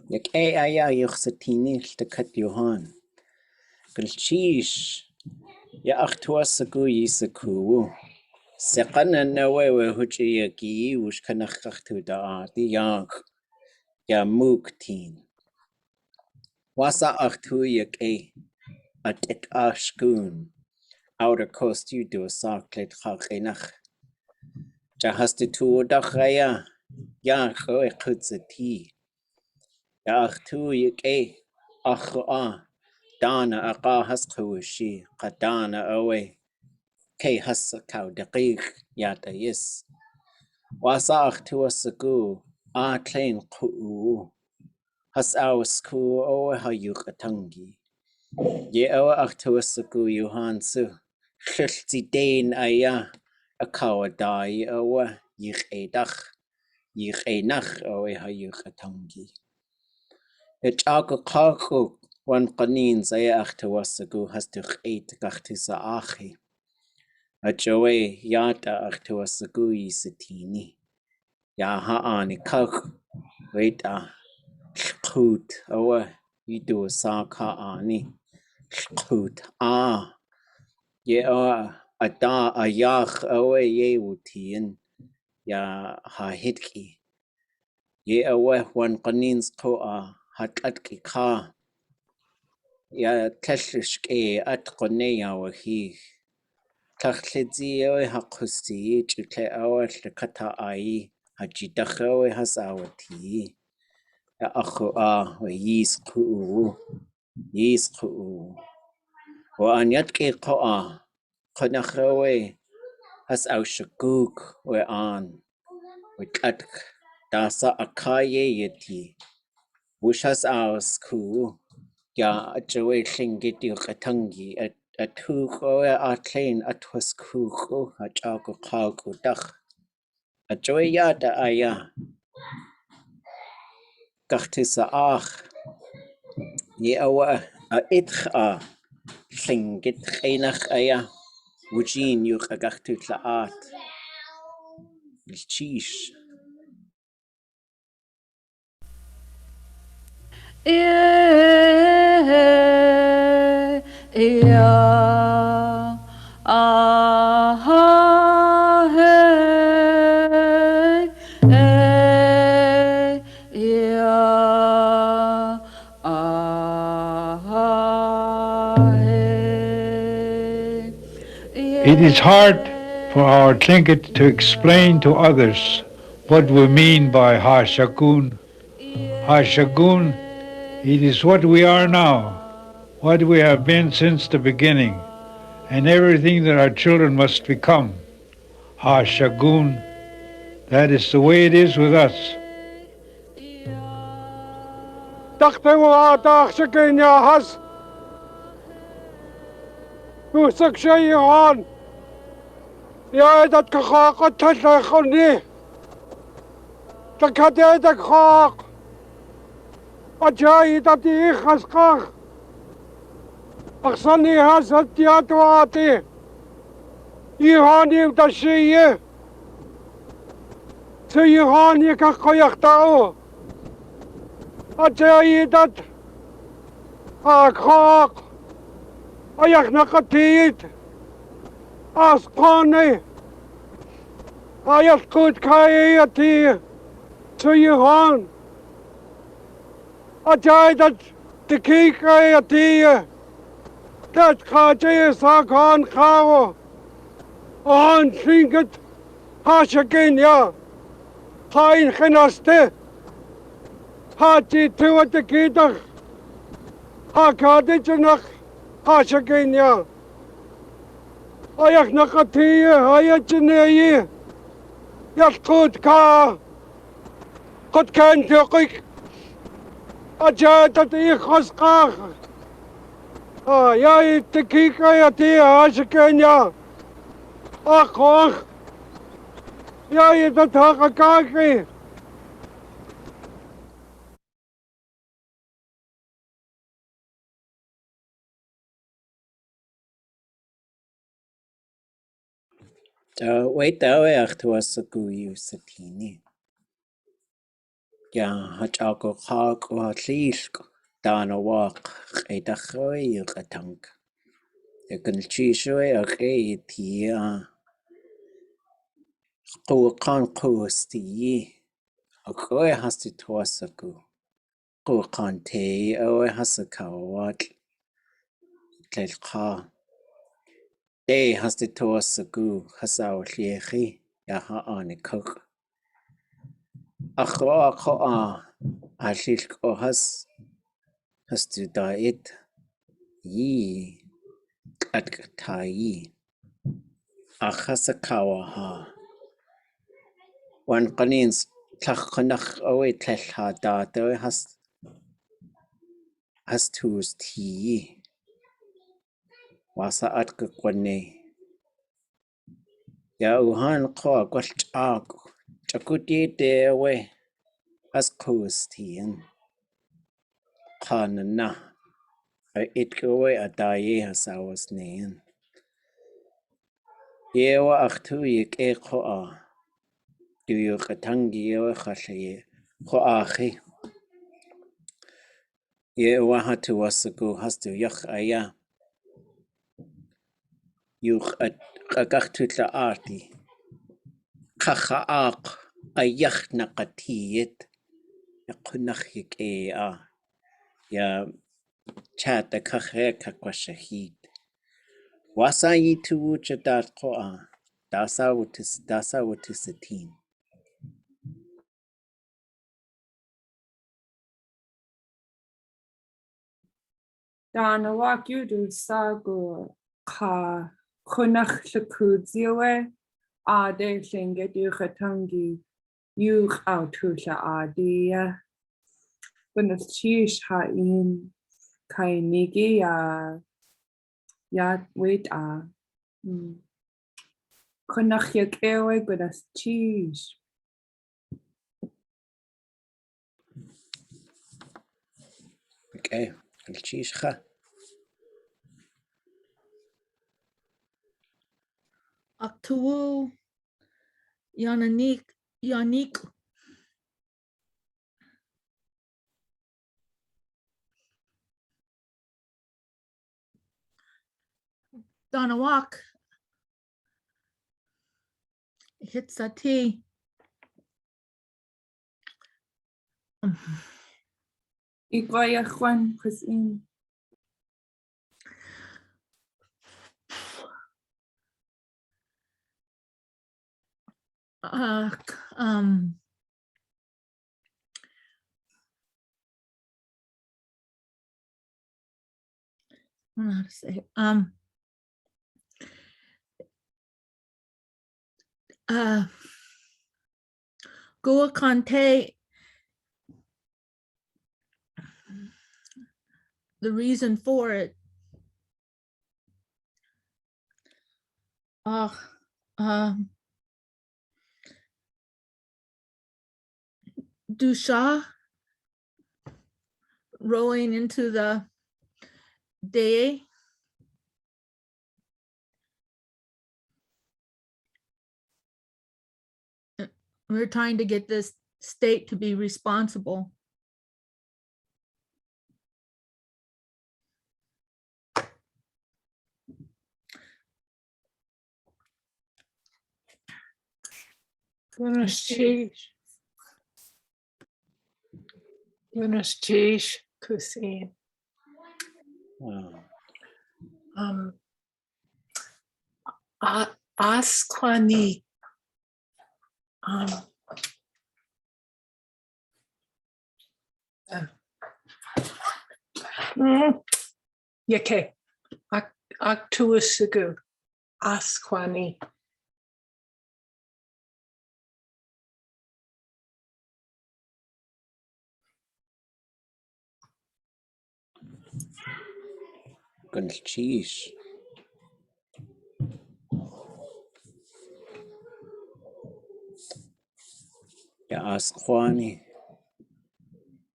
يك أيا يخستيني التكت يوهان قلتشيش يا أختواسكو يسكو سقنا نوي وهجي يكي وش كان خختو داعتي يا موك تين واسا أختو يكي أتك أشكون outer coast you do ساكلت خاقينخ جهستو دخيا يا خوي قدستي يا أختو يكي أخو دانا أقا هسقوشي قدانا أوي كي هسكاو دقيق يا تيس واسا أختو سكو آتلين قوو هس أو سكو أو هيوق ʼatángi يه أو أختو سكو يوهانسو خلتي دين أيا أكاو داي أو ʼéidáx ʼéináx أو هيوق ʼatángi يجاكو قاقو وان قنين زي أختو سكو هستخ إيت قختسا آخي أجوي ياتا أختو سكو يستيني يا هاني كاق ويتا لخوت أو يدو ساكا آني لخوت يا أدا أياخ أو يوتين يا هاهدكي يا أو وان قنين سكو هاتلتكي كا يا تلشكي أتقني يا وهي تخلدي أو هقستي جتلي أو لكتا أي هجدخوي هساوتي يا أخو ويسقو وأن يتكي قا قنخوي هس أو شكوك وآن وتلتك داسا أكايي يتي وش هس أو سكو يا أجوي خنجتي ʼatángi أتوخو أتلين أتوسكوخو أجاكو قاكو دخ أجوي يادا أيا قختسا آخ يأوى أإدخ خنجت خينخ أيا وجين يوخ ʼatuwdli.át الشيش It is hard for our Tlingit to explain to others what we mean by Haa Shagóon. Haa Shagóon, it is what we are now, what we have been since the beginning, and everything that our children must become. Haa Shagóon, that is the way it is with us. يا إذا تخاق تخلني تكدي تخاق أجاي تدي خسقاق أخصني هسد يا تواتي يهاني وتشيه سيهاني كخيختاو أجاي تد أخاق أيخنقتيت أسقاني أيسقط كايتي سيهان أجايدت تكيكايتي تتخاجي ساكان خاو أهان سينكت هاشكين يا هاين خناسته هاتي توتكيدخ هاكادي جنخ هاشكين يا أيخ نقطية هاي الجنية يسقط كا قد كان تقيك أجادت إخسقاخ يا التكيكة يتي هاشكين يا أخ يا يتتاق كاكي ويتا أختو سكو يستيني Ya Haa Shagóon Daanaawaaḳ Lḳoot ʼatángi. Conjugation Prefixes Quwqan Quwsti Oe has to Twasaku Quwqan Te Oe has a Kawat Tlelqa Day has to Twasaku Hasawlihi Yaha Anikuk Aqwa Ashilk Ohas has to daat Yi Atkatai Achasakawaha One Qanins Tlaqanach Oe Tlelha daat Oe has to tea Wasa Atkakwane Ya Uhan Kwa Gwalchak Chakuti De Oe has Kustian Kanana Itgoe Adaye has ours Nain Yewa Achtuik Ekoa Do you ʼatángi Oe Khashaye Khoahi Yewa Hatu Wasaku has to Yach Aya Yuch at ʼatuwdli.át Khacha'aq Ayach Naqatiyet Yakunachik Ya Chat a Kachek Kwashahid Wasa Yitu Chadat Koa Dasa Wutisatin Daanaawaaḳ Lḳoot Haa Shagóon Lingi ʼatángi ʼatuwdli.át Hain Kainigi Ya wait Conjugation Prefixes Okay Alchishcha ʼatuwdli.át Daanaawaaḳ hits a T. Juan Christine I don't know how to say it. Guacante, the reason for it. Dusha rolling into the day. We're trying to get this state to be responsible. Buenos dias, Christine. Asquani. Yake. A'atuwdli. Asquani. Conchish Ya Asquani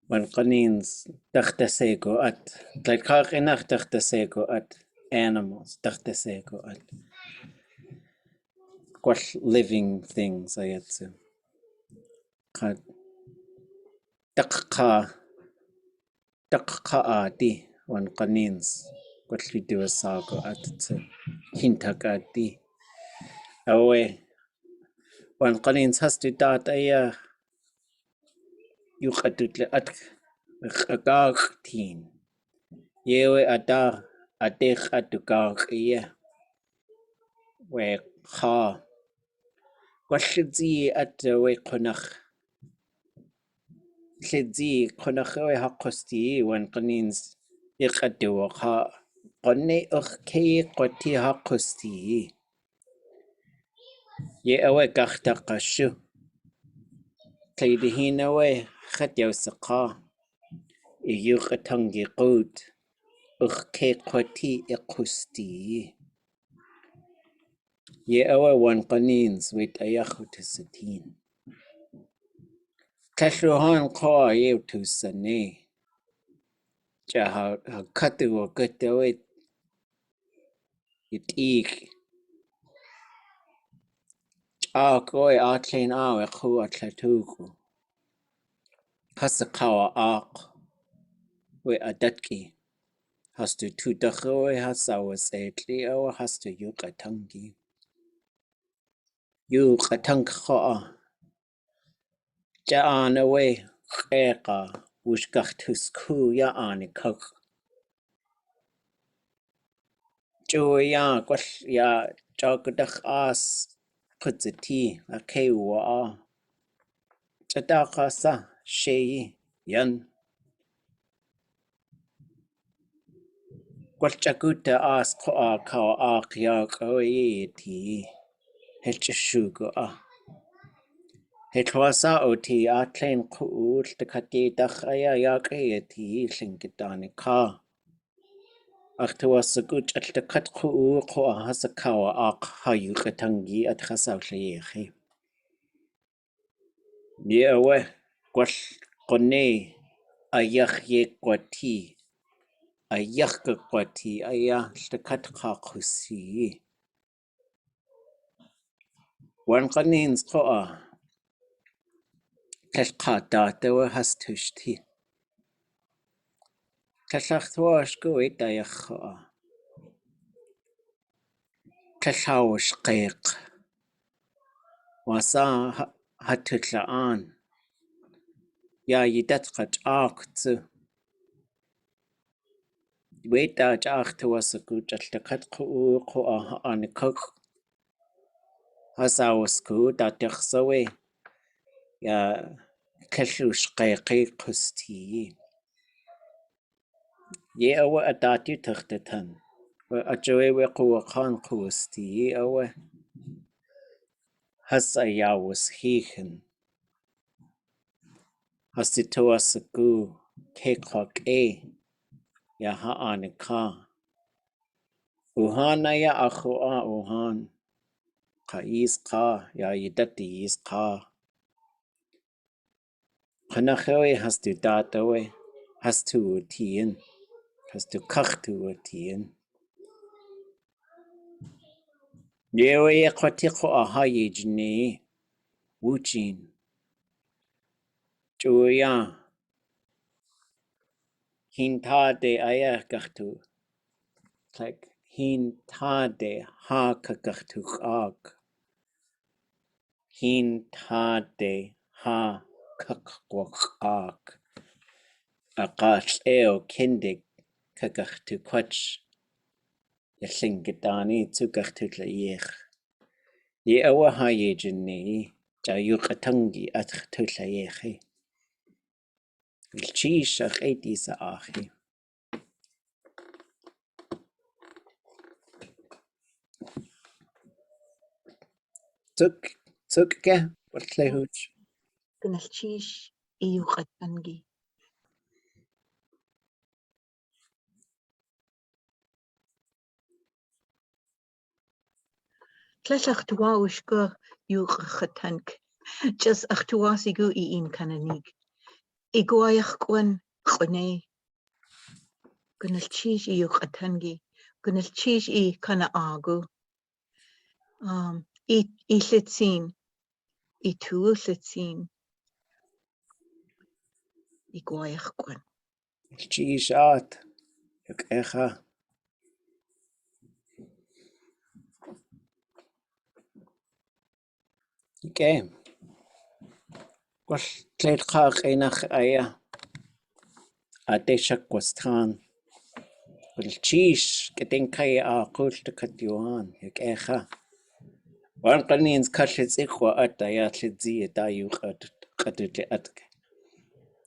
When Qanins Takhtasego at like Kaqinach Takhtasego at animals Takhtasego at Quash living things I had to taqaati wan qanins qutlidua sago atse hintakati awe wan qanins hastu daat aya yuq'atuwdli.át q'aqaqtin yewe ata atiq'atuqaqiya we qa qutlidzi atawe qunaq tlidzi qunaq we haqqusti wan qanins iq'atuwaqa qonni uqki qoti haqqusti ye awe qaxtaqashu tleidihina we khatyaw iyuq'atangi qut uqki qoti iqusti ye awe wan qanins wit ayahutusatin Tashluhan qaw yew tusane jaha katu wakatawit itik koy atlen awe khu atlatuku hasakawa aq we adatki hastu tudakhawe hasawas etli awa hastu yuq'atangi yuq'atang qa'a Ja'ana we qeqa wushkachtusku ya'ani kaq Joya kwal ya chaqdak as qutzati akewa Chadaqasa sheyi yan kwal chakuta as qa'a kawa aqya qawiti helchishugo Hetlwasa oti atlen qul takati dakhaya yaqayati linkitani ka Artawasakut altakat qu hasakawa aq hayuqatangi at khasawlihi Yewe kwal qone ayakh ye kwati ayakh kwati ayah takat qaqusi wan qanins qa'a Kalqata wa hastushti Kalaqtwashku itayakha Kalawsh qiq wasa hatutlaan ya yidat qachaqtsu weta chaqtu wasakut altakat qa'a anikak hasawasku tataksawe ya kallush qiqi qusti ye awa atati tahtatan wa ajowe we quwaqan qusti awa hasayawus hihin hasituwasaku keqaqe ya haanika uhana ya akhua uhan qais qa ya yidatis qa Qanakhawe hastu datawe hastu utien hastu kakhtu utien Yewe qatiqo ahayijni Woochin Joya hintade ayakaktu like hintade ha kakaktu ak hintade ha kakwak aqash eo kindig kakaktu kwach yaslinkitani tukaktu'dli.át ye awa hayijni jayuq'atangi atqtu'dli.át Ilchish a'éidáxa achi Tukke Wooch Gnalchish ʼatuwdli.át. Tlallach tuawishgur yuq'atank. Just a'tuwasigu in kananig. Iguayach gwan q'one. Gnalchish yuq'atangi. Gnalchish kana agu. Llitsin. ʼatuwdli.át. iguayachquan. Chishat. Yukecha. Okay. Well, Tled Kak Einach Aya. Adeshak Wastan. Well, Chish, getting Kaya Akul to Katuan. Yukecha. One Kanins Kashits Iqua at Dayatli Dayuk at ʼatuwdli.át.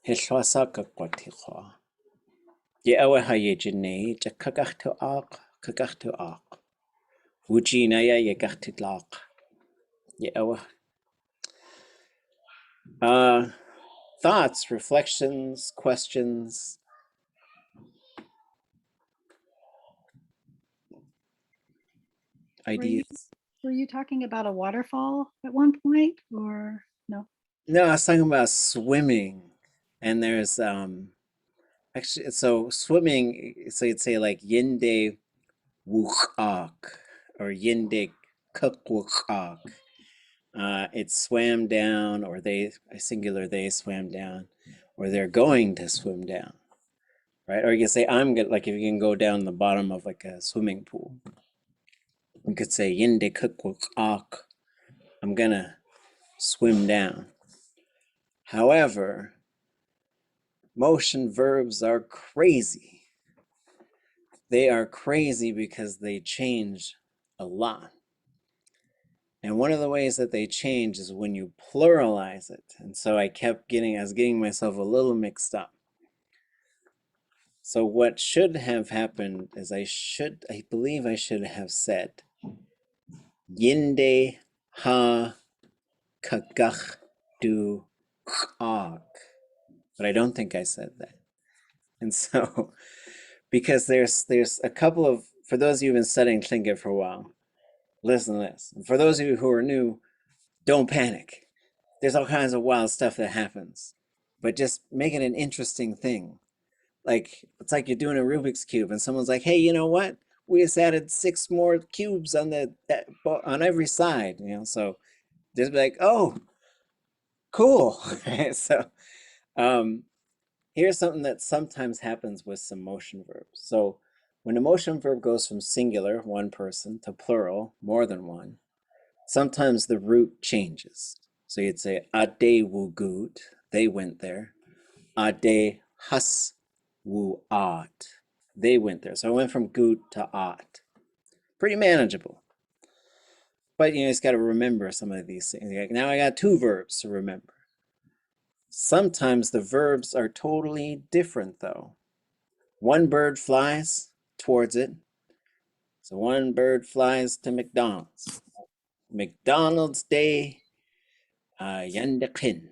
Hishwasaka Quatiqua. Ye awa hayejine, Jakakachtuak. Wujinaya Yagachtitlak. Ye awa. Thoughts, reflections, questions. Ideas. Were you talking about a waterfall at one point, or no? No, I was talking about swimming. And there's actually, so swimming, so you'd say like yinde wukak or yinde kukwukak. It swam down, or they, singular, they swam down, or they're going to swim down, right? Or you can say, I'm good, like if you can go down the bottom of like a swimming pool. You could say, Yinde kukwuk, I'm gonna swim down. However, motion verbs are crazy. They are crazy because they change a lot. And one of the ways that they change is when you pluralize it. And so I was getting myself a little mixed up. So what should have happened is I believe I should have said, Yinde ha kagach du ák. But I don't think I said that. And so, because there's a couple of, for those of you who've been studying Tlingit for a while, listen to this. For those of you who are new, don't panic. There's all kinds of wild stuff that happens, but just make it an interesting thing. Like, it's like you're doing a Rubik's Cube and someone's like, hey, you know what? We just added 6 more cubes on every side, you know? So just be like, oh, cool. So here's something that sometimes happens with some motion verbs. So when a motion verb goes from singular, one person, to plural, more than one, sometimes the root changes. So you'd say, ʼatewdli.át, they went there. ʼéidáx, they went there. So I went from gut to át. Pretty manageable. But you just got to remember some of these things. Now I got 2 verbs to remember. Sometimes the verbs are totally different though. One bird flies towards it. So one bird flies to McDonald's. McDonald's Day, yandaqin.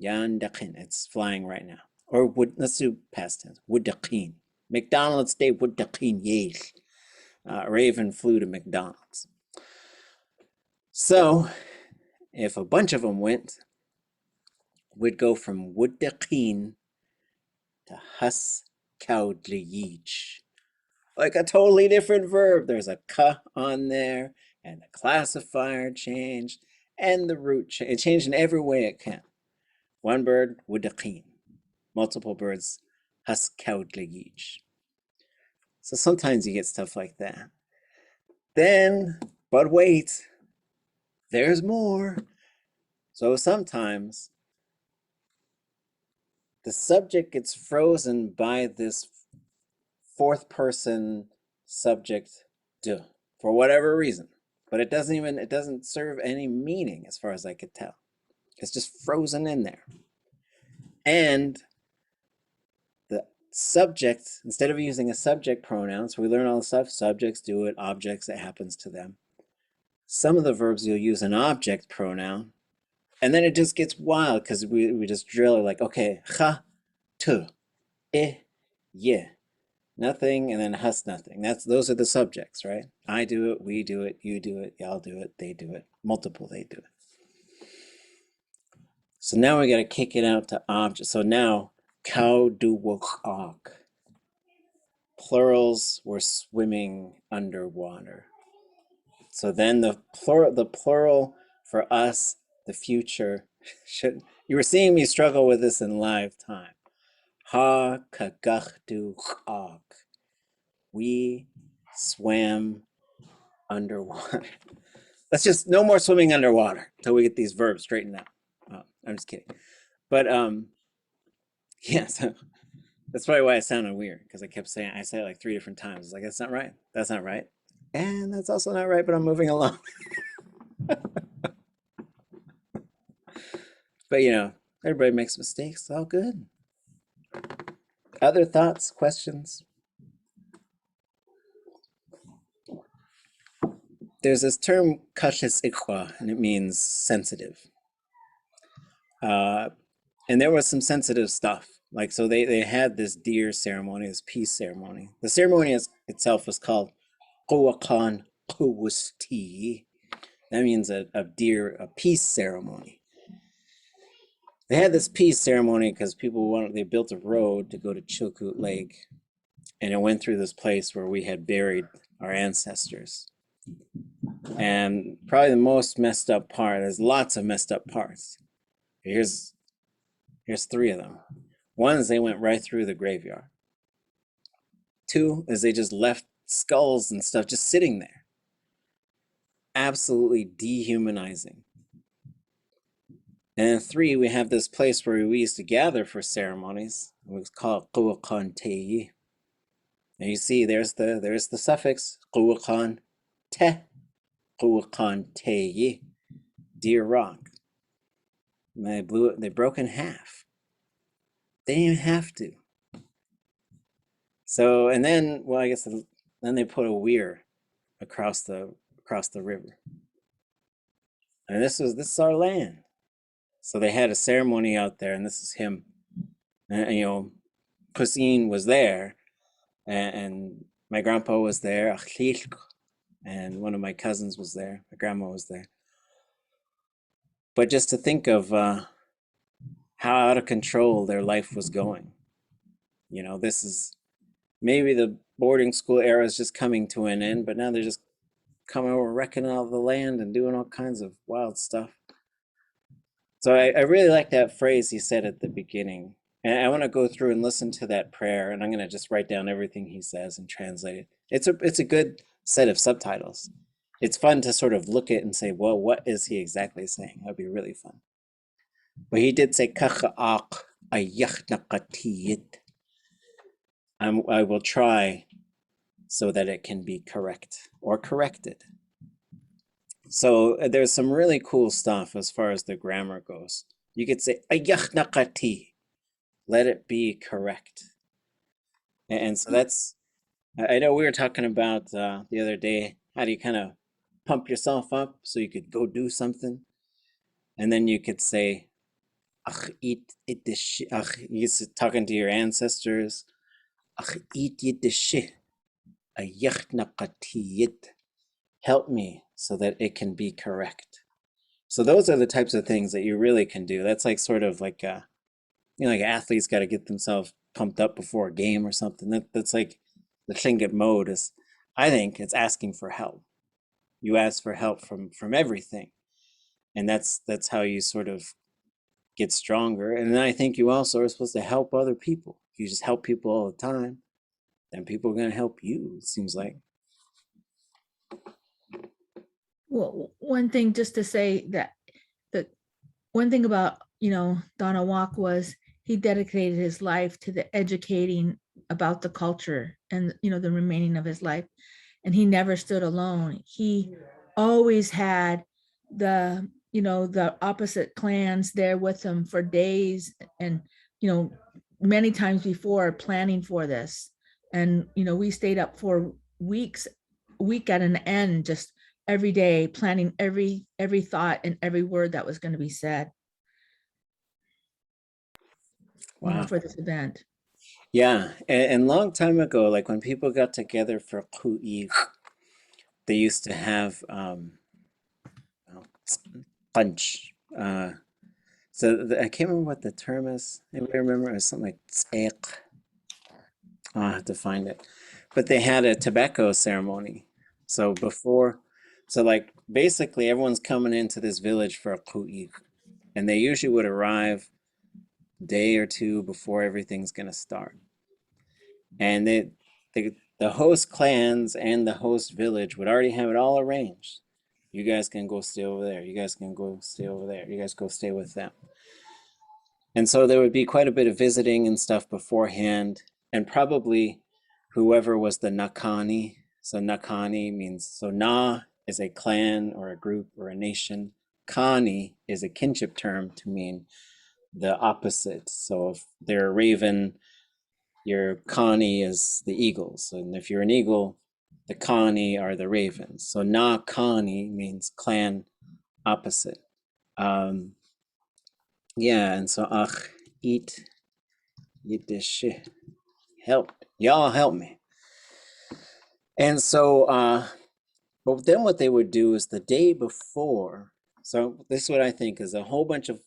Yandaqin, it's flying right now. Or let's do past tense, wudaqin. McDonald's Day wudaqin yesh. Raven flew to McDonald's. So if a bunch of them went, we'd go from wudaqin to Haa Shagóon. Like a totally different verb. There's a ka on there, and the classifier changed, and the root changed. It changed in every way it can. One bird, wudaqin. Multiple birds, Haa Shagóon. So sometimes you get stuff like that. Then, but wait, there's more. So sometimes the subject gets frozen by this 4th person subject de for whatever reason, but it doesn't serve any meaning as far as I could tell. It's just frozen in there. And the subject, instead of using a subject pronoun, so we learn all the stuff, subjects do it, objects, it happens to them. Some of the verbs you'll use an object pronoun, and then it just gets wild because we just drill it like, okay, cha, tu, ye. Nothing, and then has nothing. Those are the subjects, right? I do it, we do it, you do it, y'all do it, they do it, multiple they do it. So now we got to kick it out to objects. So now, ʼatuwdli.át. Plurals were swimming underwater. So then the plural for us, the future, you were seeing me struggle with this in live time. Haa Shagóon. We swam underwater. Let's just, no more swimming underwater until we get these verbs straightened out. I'm just kidding. But yeah, so that's probably why it sounded weird, because I kept saying, I said it like 3 different times. It's like, that's not right. That's not right. And that's also not right, but I'm moving along. But you know, everybody makes mistakes. It's all good. Other thoughts, questions? There's this term ʼatuwdli.át, and it means sensitive. And there was some sensitive stuff. Like, so they had this deer ceremony, this peace ceremony. The ceremony itself was called ʼatuwdli.át. That means a peace ceremony. They had this peace ceremony because they built a road to go to Chilkoot Lake, and it went through this place where we had buried our ancestors. And probably the most messed up part, there's lots of messed up parts. Here's 3 of them. 1 is they went right through the graveyard. 2 is they just left skulls and stuff just sitting there. Absolutely dehumanizing. And then 3, we have this place where we used to gather for ceremonies. It was called ʼatuwdli.át. And you see, there's the suffix ʼatuwdli.át, ʼatuwdli.át, deer rock. And they broke in half. They didn't even have to. So, and then, well, I guess then they put a weir across the river. And this is our land. So they had a ceremony out there, and this is him. And you know, Cuisine was there, and my grandpa was there, and one of my cousins was there. My grandma was there. But just to think of how out of control their life was going. You know, this is maybe the boarding school era is just coming to an end, but now they're just coming over, wrecking all the land and doing all kinds of wild stuff. So I really like that phrase he said at the beginning. And I want to go through and listen to that prayer, and I'm going to just write down everything he says and translate it. It's a good set of subtitles. It's fun to sort of look at and say, well, what is he exactly saying? That'd be really fun. But he did say, I will try so that it can be correct or corrected. So there's some really cool stuff as far as the grammar goes. You could say, let it be correct. And so that's, I know we were talking about the other day, how do you kind of pump yourself up so you could go do something? And then you could say, you're talking to your ancestors, help me so that it can be correct. So those are the types of things that you really can do. That's like sort of like, you know, like athletes got to get themselves pumped up before a game or something. That's like the Tlingit mode is, I think it's asking for help. You ask for help from everything. And that's how you sort of get stronger. And then I think you also are supposed to help other people. If you just help people all the time, then people are going to help you, it seems like. Well, one thing just to say that the one thing about, you know, Daanaawaaḳ was he dedicated his life to the educating about the culture and, you know, the remaining of his life. And he never stood alone. He always had the, you know, the opposite clans there with him for days and, you know, many times before planning for this. And, you know, we stayed up for week at an end, just every day planning every thought and every word that was going to be said. Wow. You know, for this event. Yeah, and long time ago, like when people got together for ʼatuwdli.át, they used to have punch. So I can't remember what the term is. Anybody remember? It was something like ʼéidáx. I'll have to find it. But they had a tobacco ceremony. So like basically everyone's coming into this village for ʼatuwdli.át, and they usually would arrive day or two before everything's going to start. And the host clans and the host village would already have it all arranged. You guys can go stay over there. You guys can go stay over there. You guys go stay with them. And so there would be quite a bit of visiting and stuff beforehand, and probably whoever was the nakani. So nakani means, so na is a clan or a group or a nation. Kani is a kinship term to mean the opposite. So if they're a raven, your Kani is the eagles. And if you're an eagle, the Kani are the ravens. So na Kani means clan opposite. Yeah, and so ach, eat Yiddish, help, y'all help me. And so, but then what they would do is the day before, so this is what I think is a whole bunch of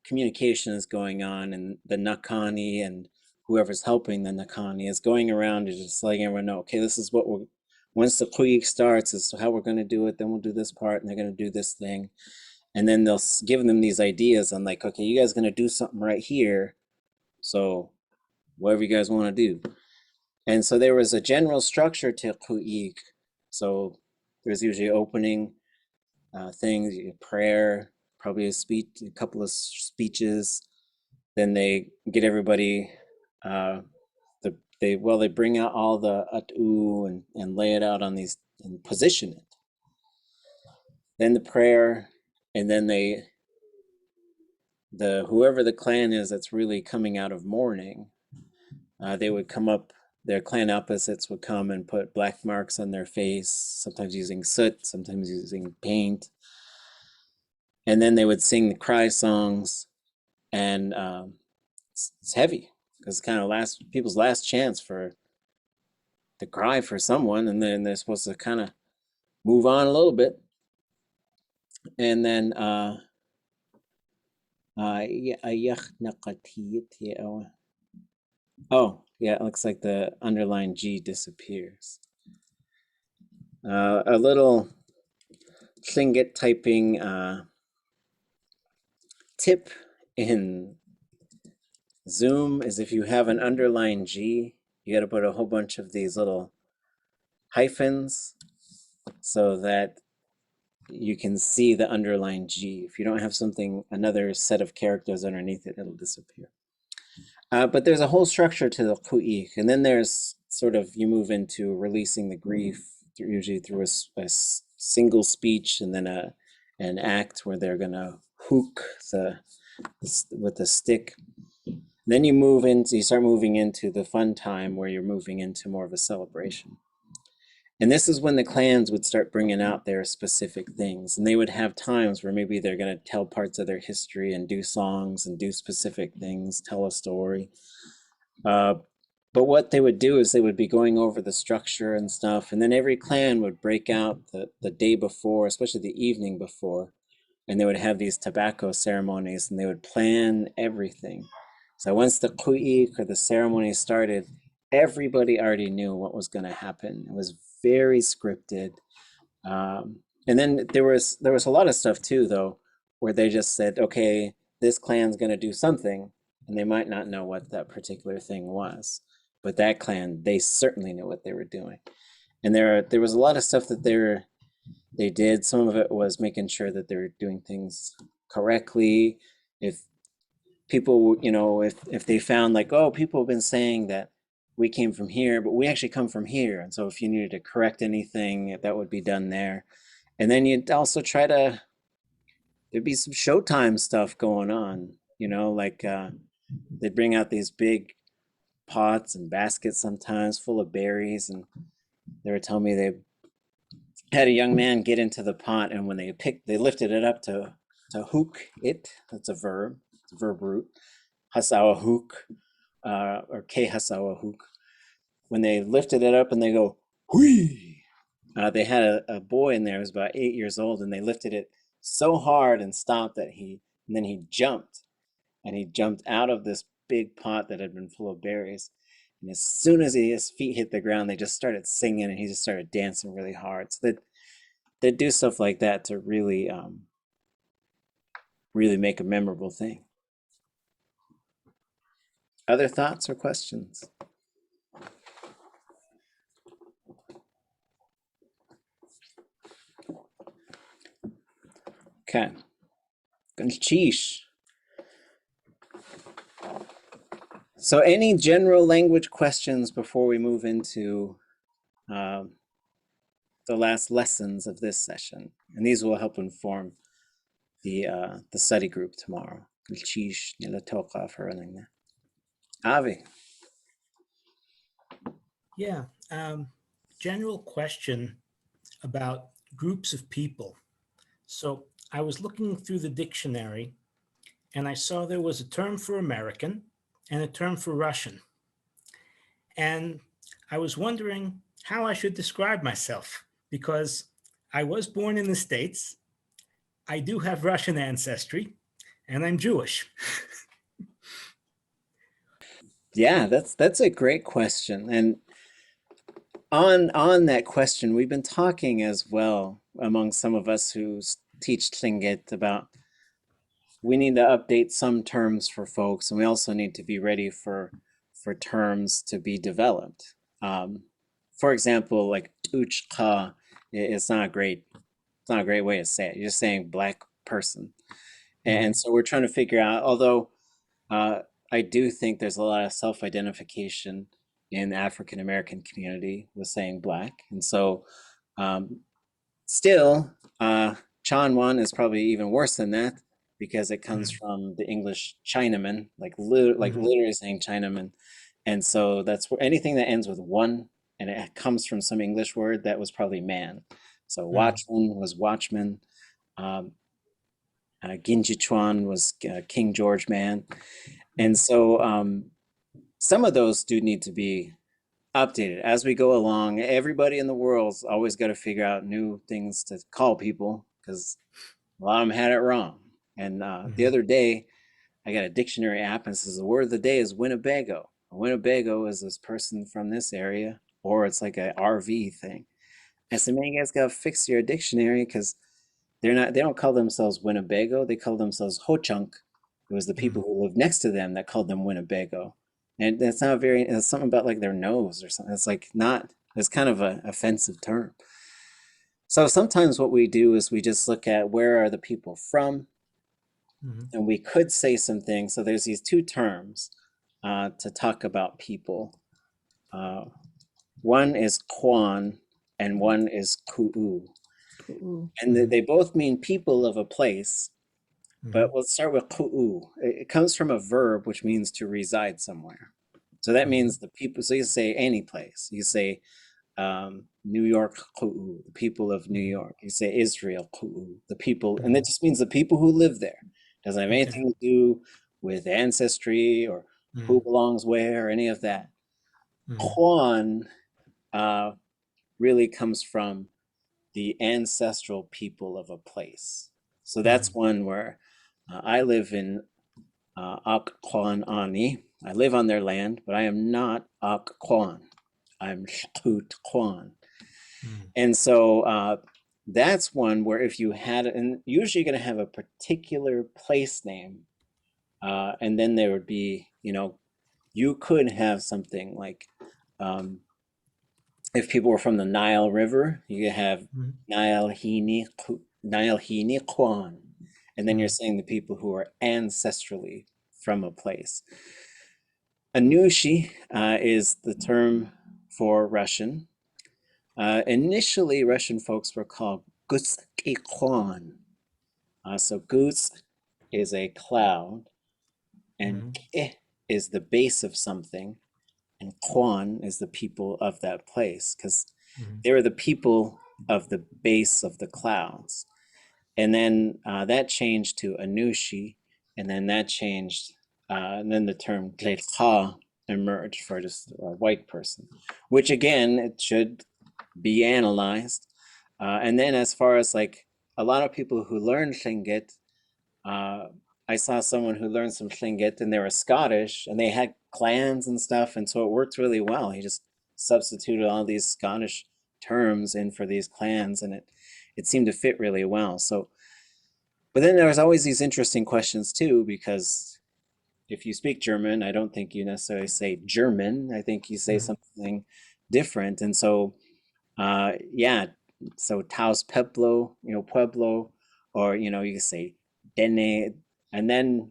communication is going on, and the Nakani and whoever's helping the Nakani is going around and just letting everyone know, okay, this is what once the Quyik starts, this is how we're going to do it, then we'll do this part, and they're going to do this thing. And then they'll give them these ideas on like, okay, you guys are going to do something right here, so whatever you guys want to do. And so there was a general structure to Quyik. So there's usually opening things, prayer, probably a speech, a couple of speeches. Then they get everybody, they bring out all the atu and lay it out on these and position it. Then the prayer, and then whoever the clan is that's really coming out of mourning, they would come up, their clan opposites would come and put black marks on their face, sometimes using soot, sometimes using paint. And then they would sing the cry songs, and it's heavy because it's kind of people's last chance to cry for someone, and then they're supposed to kind of move on a little bit. And then oh yeah, it looks like the underlined G disappears. A little Tlingit typing tip in Zoom is if you have an underlined G, you got to put a whole bunch of these little hyphens so that you can see the underlined G. If you don't have another set of characters underneath it, it'll disappear. But there's a whole structure to the Quyik, and then there's sort of, you move into releasing the grief, usually through a single speech, and then an act where they're gonna hook with the stick. Then you start moving into the fun time where you're moving into more of a celebration. And this is when the clans would start bringing out their specific things, and they would have times where maybe they're going to tell parts of their history and do songs and do specific things, tell a story. But what they would do is they would be going over the structure and stuff, and then every clan would break out the day before, especially the evening before, and they would have these tobacco ceremonies, and they would plan everything. So once the Quyik or the ceremony started, everybody already knew what was going to happen. It was very scripted. And then there was a lot of stuff too, though, where they just said, okay, this clan's going to do something, and they might not know what that particular thing was. But that clan, they certainly knew what they were doing. And there was a lot of stuff that they did. Some of it was making sure that they were doing things correctly. If people, if they found like, oh, people have been saying that we came from here, but we actually come from here. And so if you needed to correct anything, that would be done there. And then you'd also there'd be some Showtime stuff going on, like they'd bring out these big pots and baskets sometimes full of berries. And they were telling me they had a young man get into the pot, and when they lifted it up to hook it, that's a verb, it's a verb root, hasawa hook, or ke hasawa hook. When they lifted it up and they go, hui, they had a boy in there who was about 8 years old, and they lifted it so hard and stopped and then he jumped, and he jumped out of this big pot that had been full of berries. And as soon as his feet hit the ground, they just started singing, and he just started dancing really hard. So they do stuff like that to really, really make a memorable thing. Other thoughts or questions? Okay. Sheesh. So any general language questions before we move into the last lessons of this session? And these will help inform the study group tomorrow. Avi. Yeah, general question about groups of people. So I was looking through the dictionary and I saw there was a term for American and a term for Russian. And I was wondering how I should describe myself because I was born in the States. I do have Russian ancestry and I'm Jewish. Yeah, that's a great question. And on that question, we've been talking as well among some of us who teach Tlingit about we need to update some terms for folks, and we also need to be ready for terms to be developed. For example, like ʼatuwdli.át, it's not a great way to say it. You're just saying black person. And so we're trying to figure out, although I do think there's a lot of self-identification in the African American community with saying black. And so still, Chanwan is probably even worse than that because it comes from the English Chinaman, like literally saying Chinaman. And so that's where anything that ends with one and it comes from some English word, that was probably man. So watchman was watchman. Ginjichuan was King George man. And so some of those do need to be updated as we go along. Everybody in the world's always got to figure out new things to call people because a lot of them had it wrong. And the other day, I got a dictionary app and it says the word of the day is Winnebago. Winnebago is this person from this area, or it's like a RV thing. I said, man, you guys got to fix your dictionary because they don't call themselves Winnebago. They call themselves Ho-Chunk. It was the people who lived next to them that called them Winnebago. And that's not it's something about like their nose or something. It's like it's kind of an offensive term. So sometimes what we do is we just look at where are the people from, and we could say some things. So there's these two terms to talk about people. One is Kwan and one is Ku'u. And they both mean people of a place, but let's start with Ku'u. It comes from a verb which means to reside somewhere. So that means the people, so you say any place. You say New York Ku'u, the people of New York. You say Israel Ku'u, the people, and that just means the people who live there. Doesn't have anything to do with ancestry or who belongs where or any of that. Kwan really comes from the ancestral people of a place. So that's one where I live in A'atuwdli Ani. I live on their land, but I am not A'atuwdli. I'm ʼatuwdli.át. And so that's one where if you had, and usually you're going to have a particular place name, and then there would be, you could have something like, if people were from the Nile River, you could have Nailhini Kwan. And then you're saying the people who are ancestrally from a place. Anushi is the term for Russian. Initially, Russian folks were called Gutski Kwan. So Guts is a cloud, and Ke is the base of something, and Kwan is the people of that place, because they were the people of the base of the clouds. And then that changed to Anushi, and then that changed, and then the term Tlekha emerged for just a white person, which again, it should be analyzed. And then as far as like a lot of people who learn Tlingit, I saw someone who learned some Tlingit and they were Scottish and they had clans and stuff. And so it worked really well. He just substituted all these Scottish terms in for these clans and it seemed to fit really well. So, but then there was always these interesting questions too, because if you speak German, I don't think you necessarily say German. I think you say something different. And so, yeah, so Taos Pueblo, Pueblo, or, you can say Dene. And then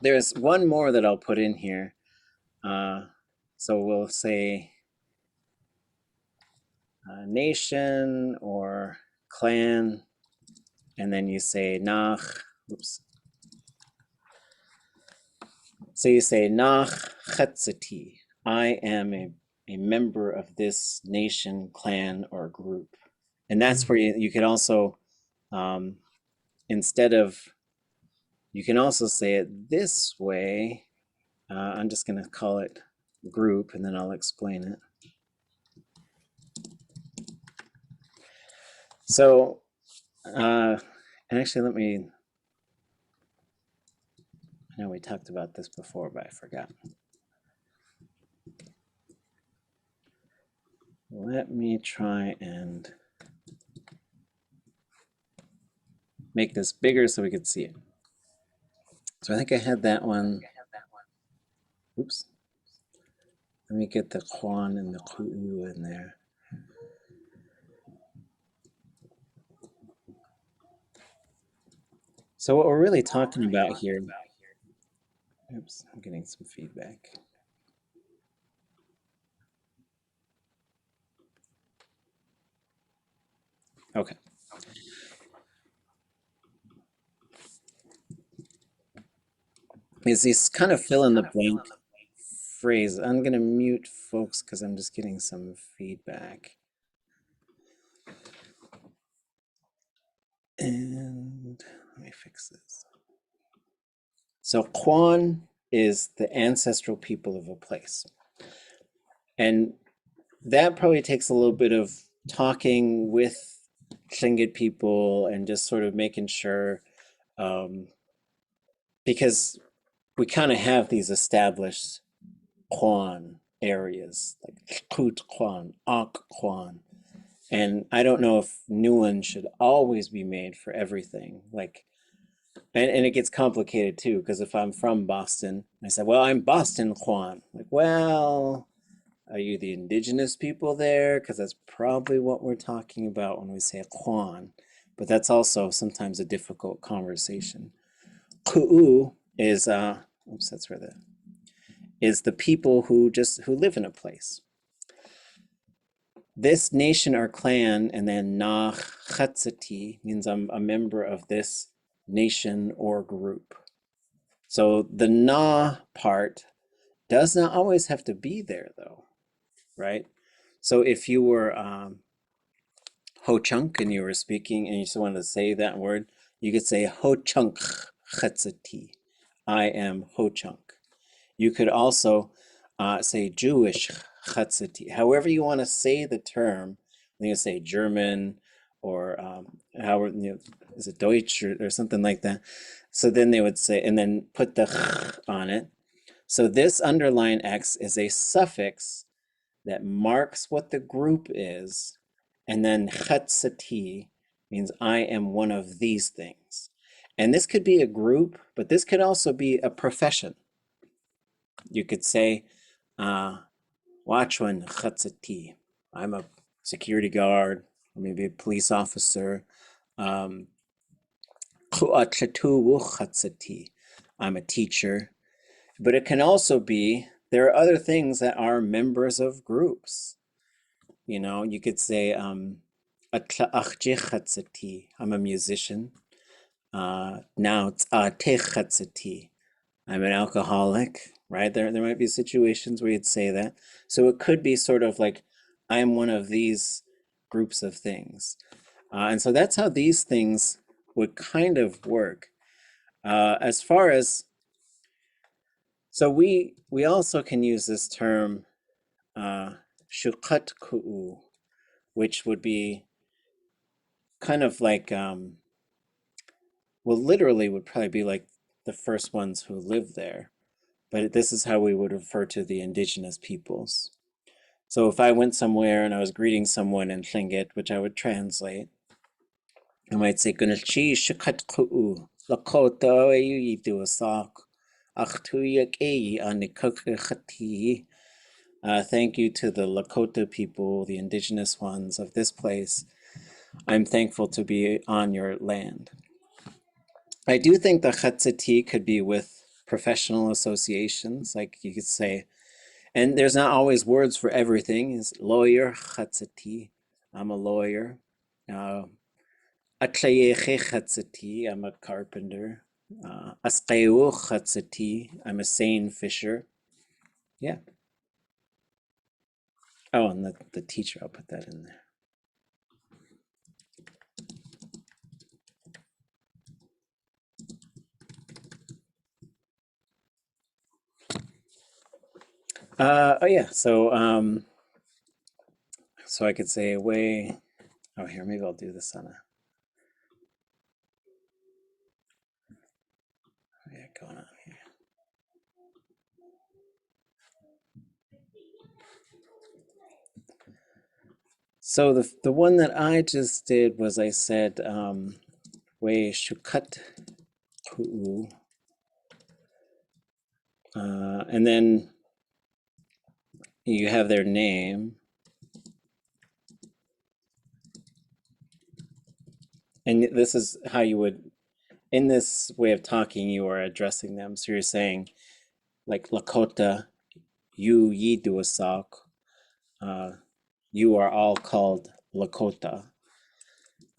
there's one more that I'll put in here. So we'll say nation or clan, and then you say nach, oops. So you say nach chatzati, I am a member of this nation, clan, or group. And that's where you could also, instead of, you can also say it this way. I'm just going to call it group, and then I'll explain it. So, and actually, I know we talked about this before, but I forgot. Let me try and make this bigger so we could see it. So I think I had that one. Oops. Let me get the Kwan and the Ku'u in there. So what we're really talking about here, oops, I'm getting some feedback. Okay. Is this kind of fill in the blank phrase? I'm going to mute folks because I'm just getting some feedback. And let me fix this. So Kwan is the ancestral people of a place. And that probably takes a little bit of talking with Tlingit people and just sort of making sure, because we kind of have these established Kwan areas, like Lḳoot Kwan, Āāk Kwan. And I don't know if new ones should always be made for everything. Like, and it gets complicated too, because if I'm from Boston, I say, well, I'm Boston Kwan. Like, well, are you the indigenous people there? Because that's probably what we're talking about when we say Kwan. But that's also sometimes a difficult conversation. Ku'u is, oops, that's where is the people who live in a place. This nation or clan, and then nach chatzati means I'm a member of this nation or group. So the na part does not always have to be there though, right? So if you were Ho-chunk and you were speaking and you just wanted to say that word, you could say Ho-chunk chatzati, I am Ho-chunk. You could also say Jewish chatzati, however you want to say the term. You can say German or is it Deutsch or something like that. So then they would say, and then put the ch on it. So this underline X is a suffix that marks what the group is, and then chatzati means I am one of these things. And this could be a group, but this could also be a profession. You could say, Wachwan chatzati, I'm a security guard, or maybe a police officer. ʼatuwdli.át, I'm a teacher. But it can also be, there are other things that are members of groups. You could say, ʼatángi, I'm a musician. Now it's ʼatwdli.át, I'm an alcoholic, right? There might be situations where you'd say that. So it could be sort of like, I'm one of these groups of things. And so that's how these things would kind of work. As far as, so we also can use this term, shukat ku'u, which would be kind of like, well, literally would probably be like the first ones who lived there. But this is how we would refer to the indigenous peoples. So if I went somewhere and I was greeting someone in Tlingit, which I would translate, I might say, Gunalchi shakat ku'u, Lḳoot ʼatuwdli.át, ʼatuwdli.át ʼanikukukati. Thank you to the Lakota people, the indigenous ones of this place. I'm thankful to be on your land. I do think the ʼatángī could be with professional associations, like you could say, and there's not always words for everything. It's lawyer, ʼatángī, I'm a lawyer. ʻatlayeche ʼatángī, I'm a carpenter. Asqewu ʼatángī, I'm a seine fisher. Yeah. Oh, and the teacher, I'll put that in there. Oh yeah, so I could say away. Oh, here, maybe I'll do this on a. Yeah, going on here. So the one that I just did was I said way shukat ku'u, and then you have their name, and this is how you would, in this way of talking, you are addressing them. So you're saying, like Lakota, you ʼyiduwdli.át, you are all called Lakota.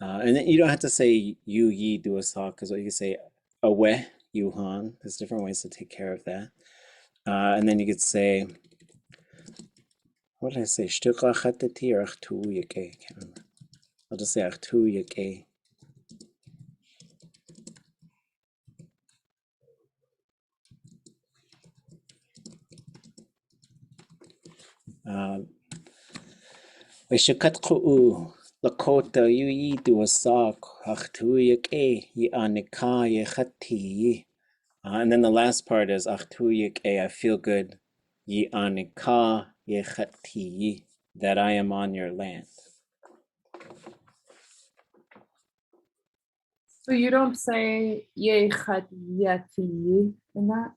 And then you don't have to say you ʼyiduwdli.át, because you can say awe yuhan. There's different ways to take care of that. And then you could say, what did I say? Shtuqa chatati or ʼatuwdli.át? I can't remember. I'll just say ʼatuwdli.át. Shukat ku'u, Lakota, you ʼyiduwdli.át, ʼatuwdli.át, yi'anika yechati. And then the last part is ʼatuwdli.át, I feel good, yi'anika yechati, that I am on your land. So you don't say yechati in that?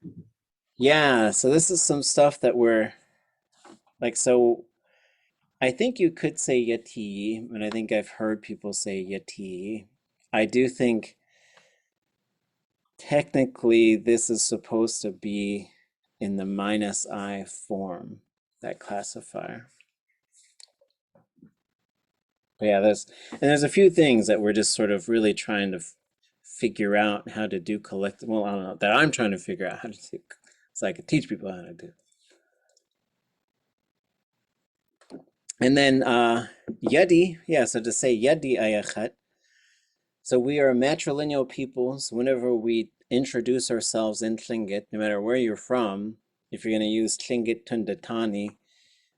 Yeah, so this is some stuff that we're like, so I think you could say yati, and I think I've heard people say yati. I do think technically this is supposed to be in the -I form, that classifier. But yeah, there's a few things that we're just sort of really trying to figure out how to do collective. Well, I don't know, that I'm trying to figure out how to do, so I could teach people how to do. And then yadi, yeah, so to say yadi ayachat. So we are a matrilineal people, so whenever we introduce ourselves in Tlingit, no matter where you're from, if you're going to use Tlingit tundatani,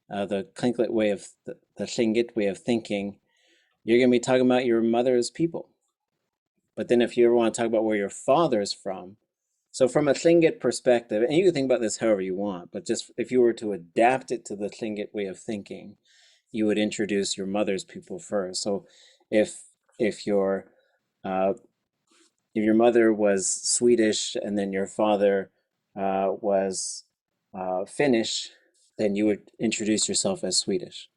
the Tlingit way of the Tlingit way of thinking, you're going to be talking about your mother's people. But then if you ever want to talk about where your father's from, so from a Tlingit perspective, and you can think about this however you want, but just if you were to adapt it to the Tlingit way of thinking, you would introduce your mother's people first. So if your mother was Swedish and then your father was Finnish, then you would introduce yourself as Swedish.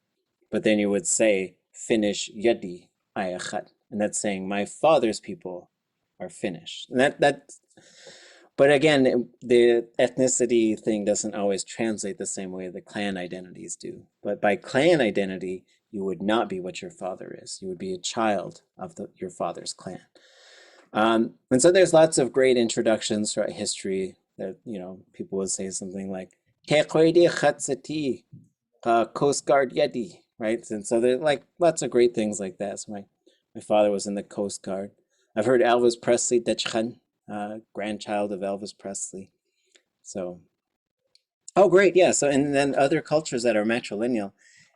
But then you would say Finnish yadi ayachat, and that's saying my father's people are Finnish. And that. But again, the ethnicity thing doesn't always translate the same way the clan identities do. But by clan identity, you would not be what your father is. You would be a child of your father's clan. And so there's lots of great introductions throughout history that, people would say something like, Coast Guard yadi, right? And so there's like lots of great things like that. So my father was in the Coast Guard. I've heard Elvis Presley, Dechchan, grandchild of Elvis Presley. So, oh, great. Yeah. So, and then other cultures that are matrilineal,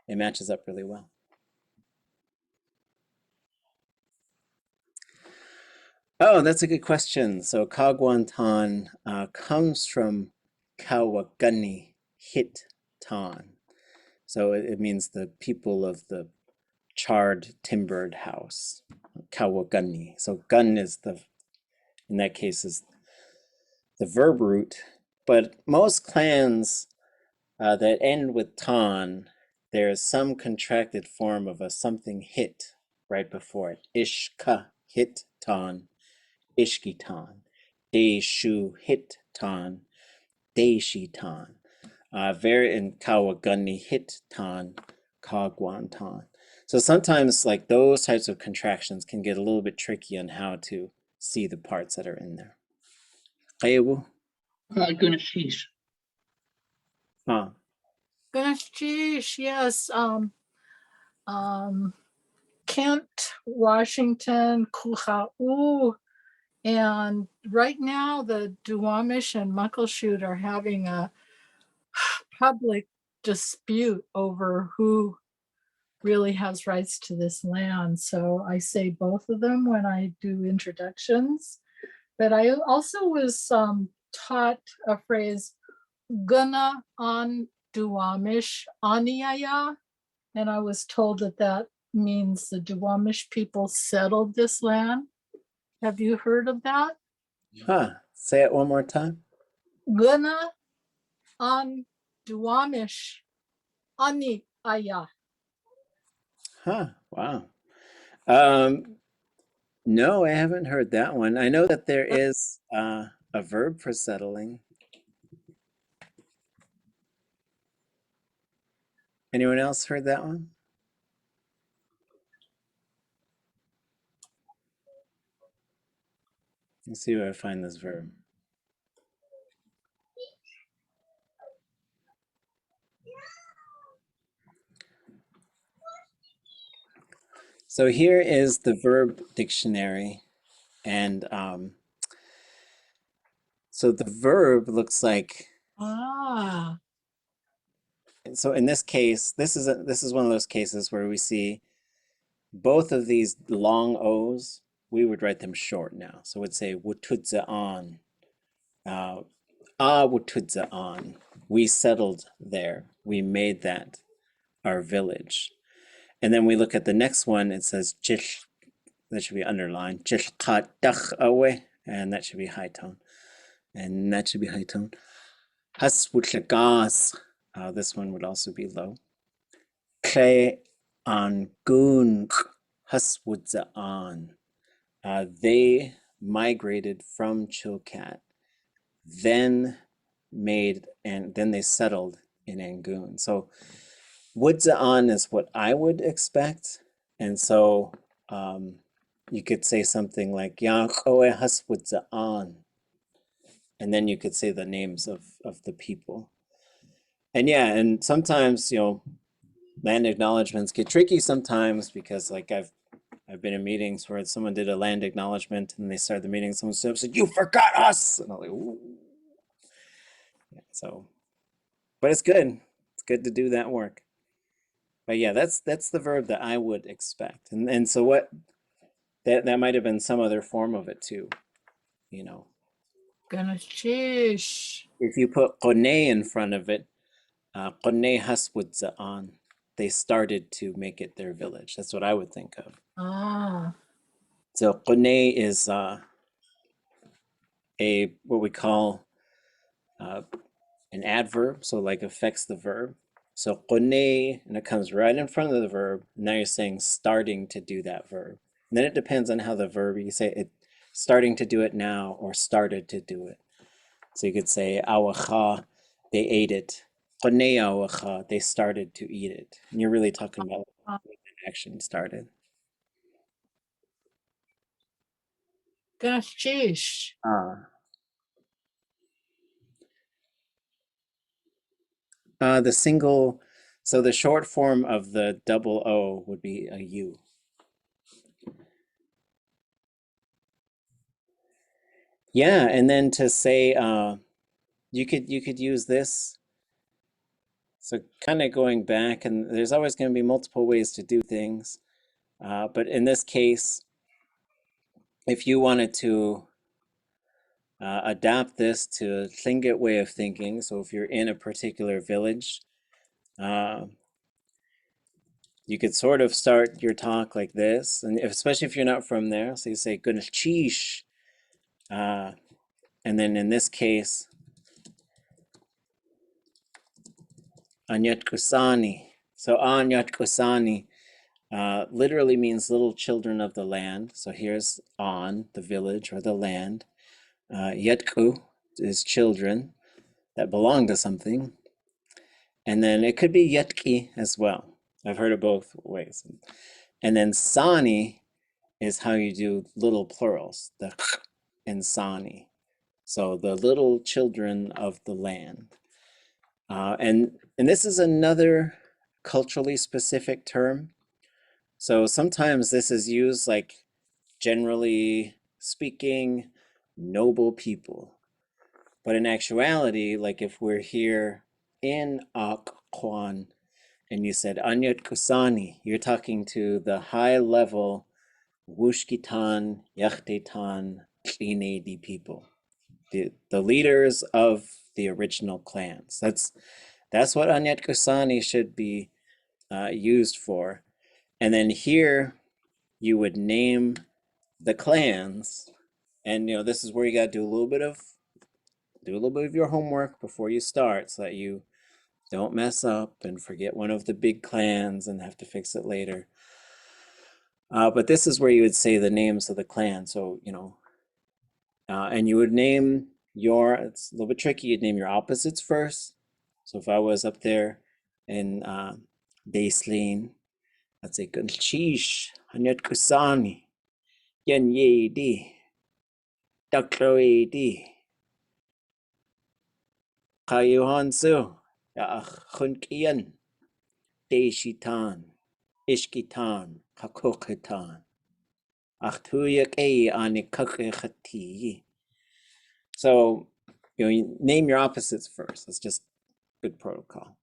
it matches up really well. Oh, that's a good question. So Kagwantan comes from Kawagani hit tan. So it means the people of the charred, timbered house. Kawagani. So gun is in that case is the verb root, but most clans that end with tan, there's some contracted form of a something hit right before it. Ishka hit tan, ishki tan. Deshu hit tan, deshi tan. Very in Kawagani hit tan, kagwan tan. So sometimes like those types of contractions can get a little bit tricky on how to see the parts that are in there. Qayabu? Gunash. Huh. Gosh, yes. Kent, Washington, Kuha'u. And right now, the Duwamish and Muckleshoot are having a public dispute over who really has rights to this land. So I say both of them when I do introductions. But I also was taught a phrase, Guna on Duwamish Aniaya. And I was told that that means the Duwamish people settled this land. Have you heard of that? Huh. Say it one more time. Guna on Duwamish Aniaya. Huh. Wow. No, I haven't heard that one. I know that there is a verb for settling. Anyone else heard that one? Let's see where I find this verb. So here is the verb dictionary. And so the verb looks like, so in this case, this is one of those cases where we see both of these long O's, we would write them short now. So we'd say ʼatuwdli.át, ʼawutudza'an. We settled there. We made that our village. And then we look at the next one, it says jish, that should be underlined, jishqadach, and that should be high tone. And that should be high tone. Haswutlagas, this one would also be low. ʼangoon, haswudza'an. They migrated from Chilkat, then they settled in Angoon. So Wudza'an is what I would expect. And so you could say something like Yaqoe haswudza'an. And then you could say the names of the people. And yeah, and sometimes, you know, land acknowledgements get tricky sometimes because like I've been in meetings where someone did a land acknowledgement and they started the meeting, someone stood up and said, "You forgot us!" And I'm like, ooh. Yeah, so, but it's good. It's good to do that work. But yeah, that's the verb that I would expect. And so what, that might have been some other form of it too, you know. If you put qone in front of it, qone haswudza'an, they started to make it their village. That's what I would think of. So qone is what we call an adverb, so like affects the verb. So qone, and it comes right in front of the verb. Now you're saying starting to do that verb. And then it depends on how the verb, you say it starting to do it now or started to do it. So you could say awacha, they ate it. Qone awacha, they started to eat it. And you're really talking about when the action started. The single, so the short form of the double O would be a U. Yeah, and then to say, you could use this. So kind of going back, and there's always going to be multiple ways to do things. But in this case, if you wanted to adapt this to Tlingit way of thinking, so if you're in a particular village, you could sort of start your talk like this, and especially if you're not from there, so you say Gunalchish, and then in this case, Aanyalahash. So Aanyalahash literally means little children of the land. So here's An, the village or the land. Yetku is children that belong to something. And then it could be Yetki as well. I've heard it both ways. And then Sani is how you do little plurals, the and Sani. So the little children of the land. And this is another culturally specific term. So sometimes this is used like generally speaking, noble people. But in actuality, like if we're here in Akwaan and you said ʼatuwdli.át, you're talking to the high level Wooch people, the leaders of the original clans. That's what ʼatuwdli.át should be used for. And then here you would name the clans, and this is where you got to do a little bit of your homework before you start, so that you don't mess up and forget one of the big clans and have to fix it later. But this is where you would say the names of the clan. So and you would name it's a little bit tricky, you'd name your opposites first. So if I was up there in Daesling, I'd say Gunchish, Hanyat Kusani, Yan Yedi, Dakroedi, Kayuhansu, Khunkian, Deshitan, Ishkitan, Kakokitan, Achtuyak Anikakati. So you name your opposites first. That's just good protocol.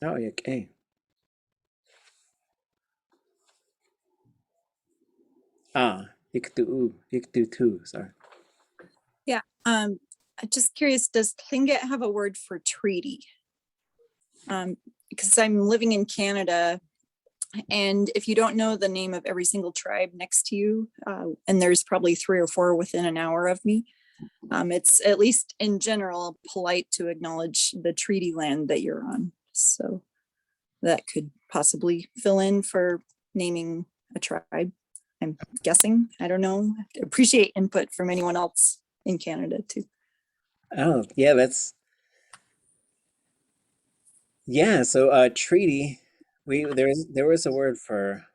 Oh, okay. Iktu, sorry. Yeah, I'm just curious, does Tlingit have a word for treaty? Because I'm living in Canada, and if you don't know the name of every single tribe next to you, and there's probably 3 or 4 within an hour of me, it's at least in general polite to acknowledge the treaty land that you're on. So that could possibly fill in for naming a tribe, I'm guessing. I don't know. I appreciate input from anyone else in Canada too. Oh, yeah, so treaty, there was a word for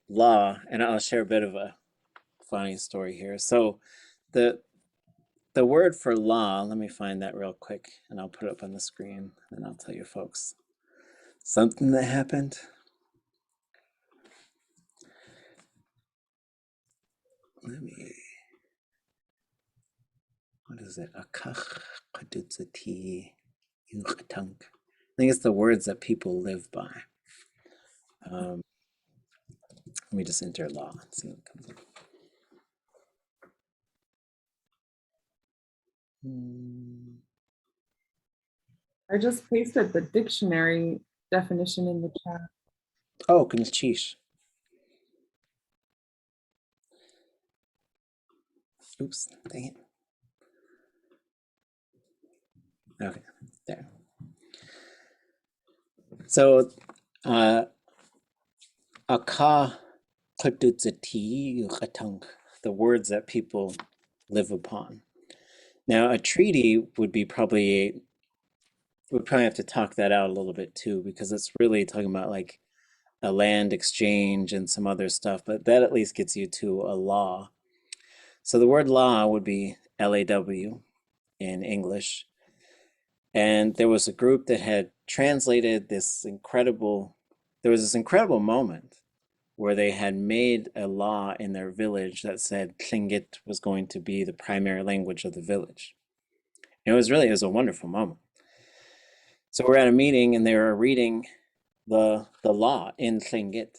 law, and I'll share a bit of a funny story here. So the word for law, let me find that real quick and I'll put it up on the screen and I'll tell you folks something that happened. What is it? I think it's the words that people live by. Let me just enter law and see what comes up. I just pasted the dictionary definition in the chat. Oh, goodness, cheesh. Oops, dang it. Okay, there. So, the words that people live upon. Now, a treaty would probably have to talk that out a little bit too, because it's really talking about like a land exchange and some other stuff, but that at least gets you to a law. So the word law would be LAW in English. And there was a group that had translated this incredible moment where they had made a law in their village that said Tlingit was going to be the primary language of the village. And it was a wonderful moment. So we're at a meeting and they were reading the law in Tlingit.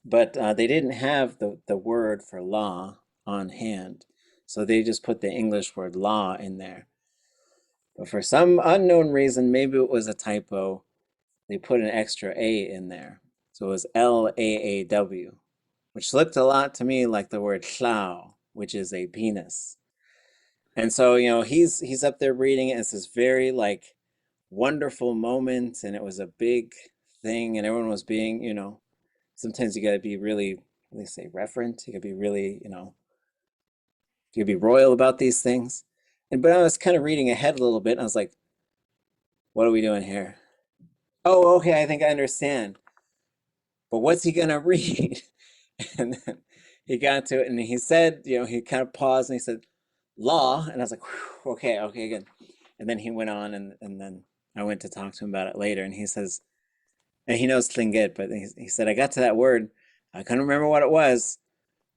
But they didn't have the word for law on hand. So they just put the English word law in there. But for some unknown reason, maybe it was a typo, they put an extra A in there. So it was LAAW, which looked a lot to me like the word ʼlāw, which is a penis. And so, you know, he's up there reading it. It's this very like wonderful moment, and it was a big thing, and everyone was being, you know, sometimes you got to be really, what do they say, reverent. You got to be really, you know, you got to be royal about these things. And but I was kind of reading ahead a little bit, and I was like, what are we doing here? Oh, okay, I think I understand. But what's he gonna read? And then he got to it, and he said, you know, he kind of paused, and he said, law, and I was like, whew, okay, good. And then he went on, and then I went to talk to him about it later, and he says, and he knows Tlingit, but he said, I got to that word, I couldn't remember what it was,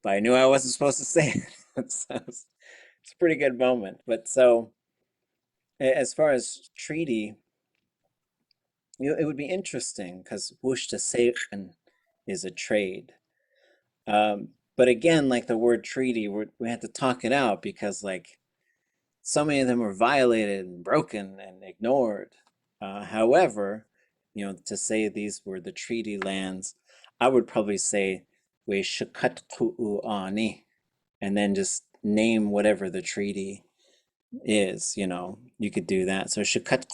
but I knew I wasn't supposed to say it. So it's a pretty good moment. But so, as far as treaty, you know, it would be interesting because Wooch to Seichen is a trade. But again, like the word treaty, we have to talk it out because like so many of them were violated and broken and ignored. However, you know, to say these were the treaty lands, I would probably say we shakat ani, and then just name whatever the treaty is. You know, you could do that. So shakat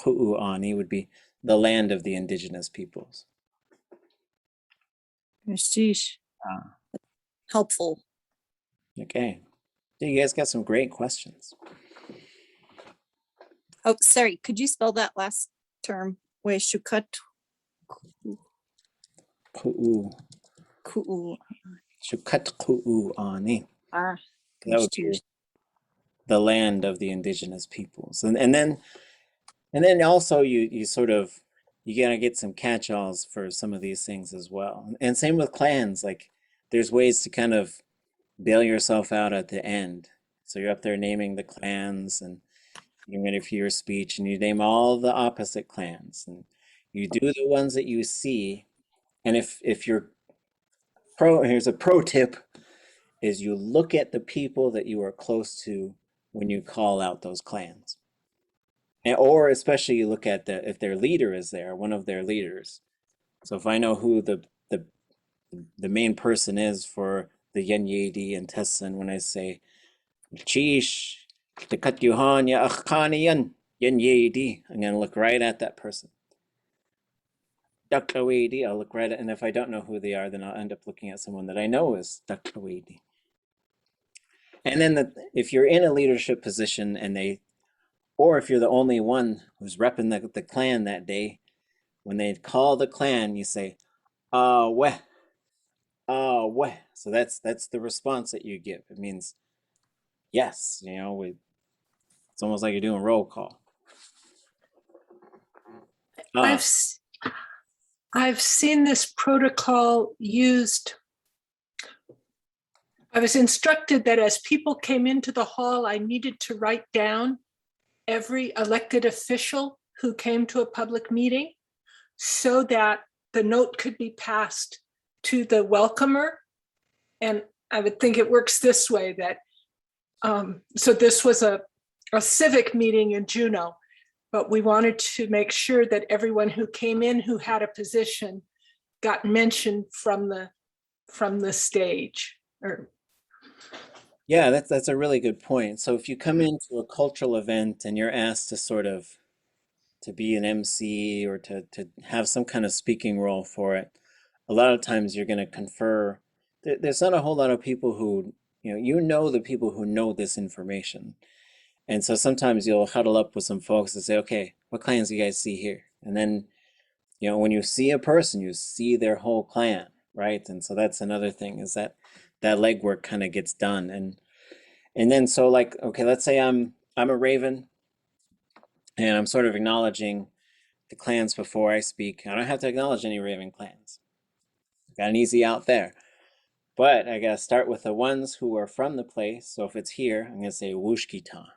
ani would be the land of the indigenous peoples. Sheesh. Helpful. Okay, you guys got some great questions. Oh, sorry. Could you spell that last term? We shukat Ku'u. ku'u. Shukat ani. Ah, That would be the land of the indigenous peoples. And then also you sort of, you gotta get some catch-alls for some of these things as well. And same with clans, like there's ways to kind of bail yourself out at the end. So you're up there naming the clans and you're ready for your speech and you name all the opposite clans and you do the ones that you see. And if you're here's a pro tip, is you look at the people that you are close to when you call out those clans. Or especially you look at if their leader is there, one of their leaders. So if I know who the main person is for the Yenyedi and Tessin, when I say Chish, the Katyuhan ya Akhaniyan, Yenyedi, I'm gonna look right at that person. ʼatuwdli.át, I'll look right at, and if I don't know who they are, then I'll end up looking at someone that I know is ʼatuwdli.át. And then if you're in a leadership position and or if you're the only one who's repping the clan that day, when they call the clan, you say, weh. So that's the response that you give. It means yes, you know, it's almost like you're doing roll call. I've seen this protocol used. I was instructed that as people came into the hall, I needed to write down every elected official who came to a public meeting so that the note could be passed to the welcomer. And I would think it works this way, that so this was a civic meeting in Juneau, but we wanted to make sure that everyone who came in who had a position got mentioned from the stage. Yeah, that's a really good point. So if you come into a cultural event and you're asked to sort of to be an MC or to have some kind of speaking role for it, a lot of times you're going to confer. There's not a whole lot of people who, you know the people who know this information. And so sometimes you'll huddle up with some folks and say, okay, what clans do you guys see here? And then, when you see a person, you see their whole clan, right? And so that's another thing, is that legwork kind of gets done. And then so like, okay, let's say I'm a Raven and I'm sort of acknowledging the clans before I speak. I don't have to acknowledge any Raven clans. Got an easy out there. But I gotta start with the ones who are from the place. So if it's here, I'm gonna say Wushkitan.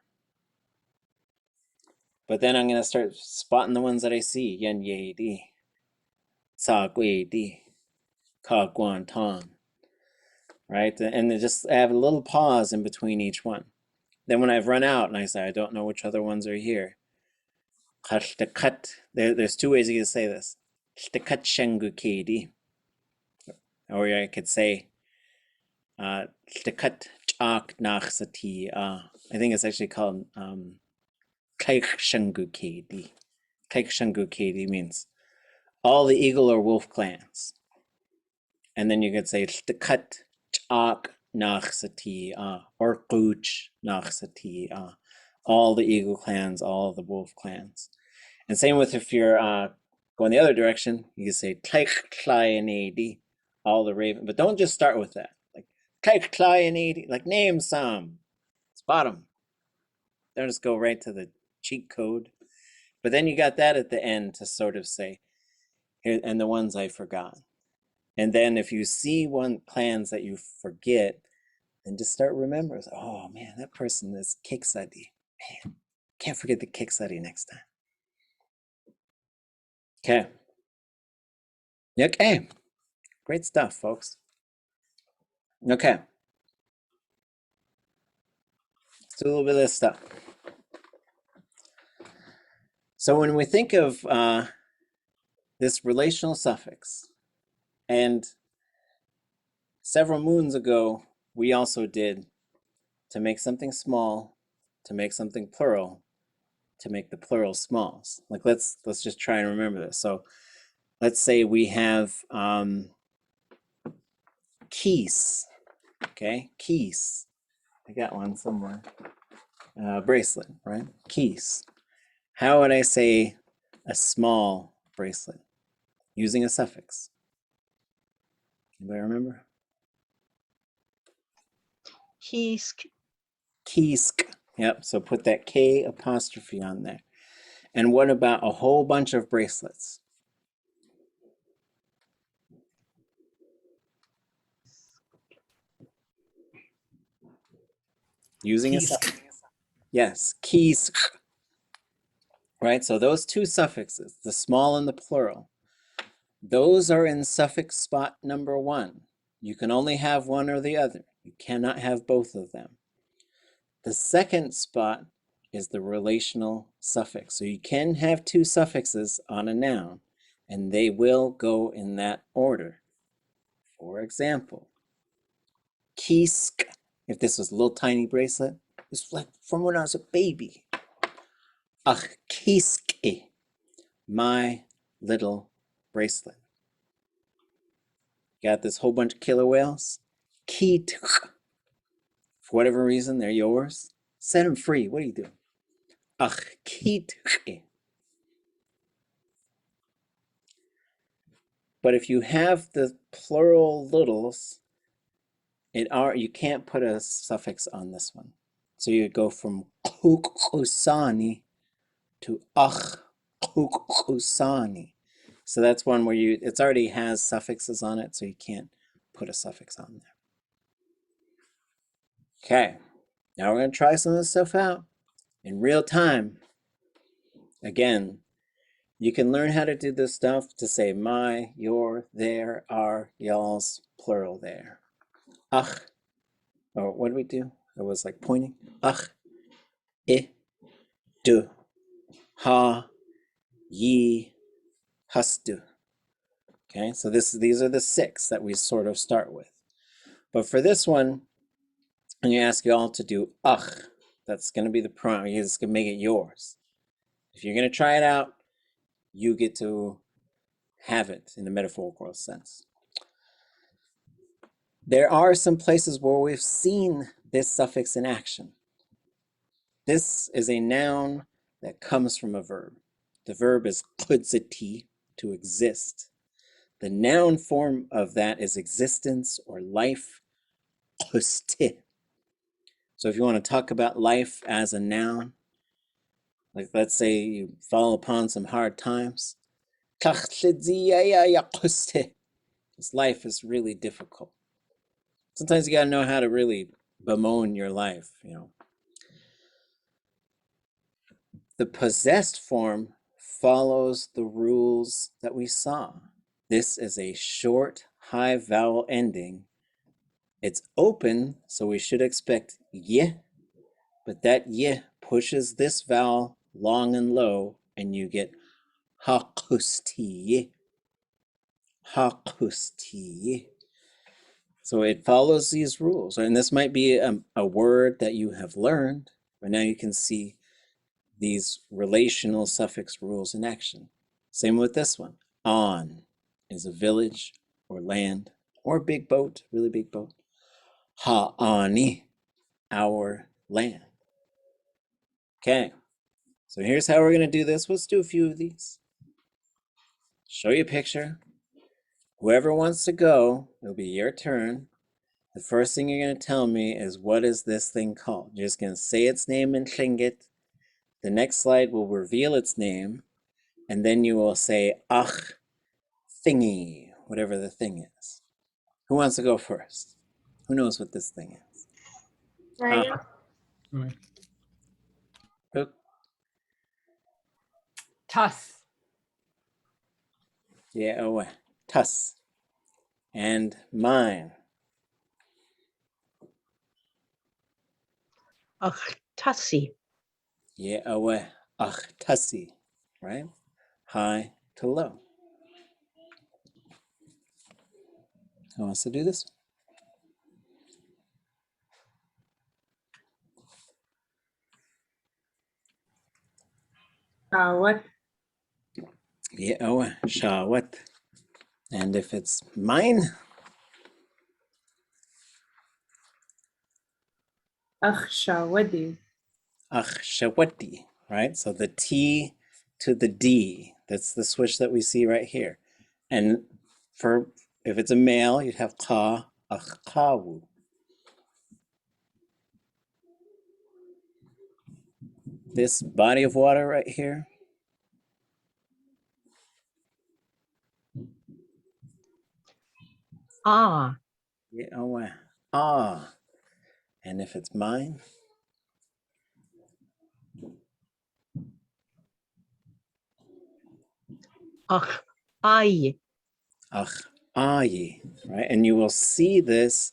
But then I'm gonna start spotting the ones that I see. Yen Yedi, Tsagwedi, Kagwantan. Right? And they just have a little pause in between each one. Then when I've run out and I say, I don't know which other ones are here. There's two ways you can say this. Or I could say, I think it's actually called Kaikshangukedi. Kaikshangukedi means all the eagle or wolf clans. And then you could say Kat Chak Naxi or Wooch Naxi, all the eagle clans, all the wolf clans. And same with if you're going the other direction, you can say Kaikklayanedi, all the raven, but don't just start with that. Like Kaikklayanedi, like name some. It's bottom. Don't just go right to the cheat code. But then you got that at the end to sort of say, here, and the ones I forgot. And then if you see clans that you forget, then just start remembering. Oh man, that person is Kiksadi. Man, can't forget the Kiksadi next time. Okay. Okay. Great stuff, folks. Okay. Let's do a little bit of this stuff. So when we think of this relational suffix, and several moons ago, we also did to make something small, to make something plural, to make the plural smalls. Like let's just try and remember this. So let's say we have keys. Okay, keys. I got one somewhere. Bracelet, right? Keys. How would I say a small bracelet using a suffix? Anybody remember? Kisk. Kisk. Yep, so put that K apostrophe on there. And what about a whole bunch of bracelets? Using a suffix. Yes, kisk. Right, so those two suffixes, the small and the plural, those are in suffix spot number 1. You can only have one or the other. You cannot have both of them. The second spot is the relational suffix. So you can have two suffixes on a noun, and they will go in that order. For example, kisk, if this was a little tiny bracelet, it's like from when I was a baby. Ach kiske, my little bracelet. Got this whole bunch of killer whales. Kit, for whatever reason, they're yours. Set them free. What are you doing? Ach kit. But if you have the plural littles, you can't put a suffix on this one. So you go from kukusani to ach kukusani. So that's one where it already has suffixes on it, so you can't put a suffix on there. Okay, now we're going to try some of this stuff out in real time. Again, you can learn how to do this stuff to say my, your, their, our, y'all's, plural there. Ach, or what did we do? It was like pointing. Ach, du, ha, ye, hastu. Okay, so these are the 6 that we sort of start with. But for this one, I'm going to ask you all to do ach. That's going to be the pronoun. You're just going to make it yours. If you're going to try it out, you get to have it in the metaphorical sense. There are some places where we've seen this suffix in action. This is a noun that comes from a verb. The verb is ʼatuwdli, to exist. The noun form of that is existence or life, ʼatuwdli. So if you want to talk about life as a noun, like let's say you fall upon some hard times, this life is really difficult. Sometimes you got to know how to really bemoan your life, you know. The possessed form follows the rules that we saw. This is a short, high vowel ending. It's open, so we should expect ye, but that ye pushes this vowel long and low, and you get hakusti. Hakusti. So it follows these rules, and this might be a word that you have learned, But now you can see these relational suffix rules in action. Same with this one. On is a village or land or big boat, really big boat. Ha'ani, our land. Okay, so here's how we're going to do this. Let's do a few of these. Show you a picture. Whoever wants to go, it'll be your turn. The first thing you're going to tell me is, what is this thing called? You're just going to say its name in Tlingit. The next slide will reveal its name, and then you will say, ach, thingy, whatever the thing is. Who wants to go first? Who knows what this thing is? Who? Tuss. Yeah, oh, tuss. And mine. Ach, tassi. Yeah, oh, ach, tussi, right? High to low. Who wants to do this? What? Yeah, oh, shawat. And if it's mine, Ach shawadi. ach, shawati, right? So the T to the D, that's the switch that we see right here. And for if it's a male, you'd have ka, ach, kawu. This body of water right here, Ah, yeah, oh, ah. And if it's mine, ach, ai. ach, ayi, right? And you will see this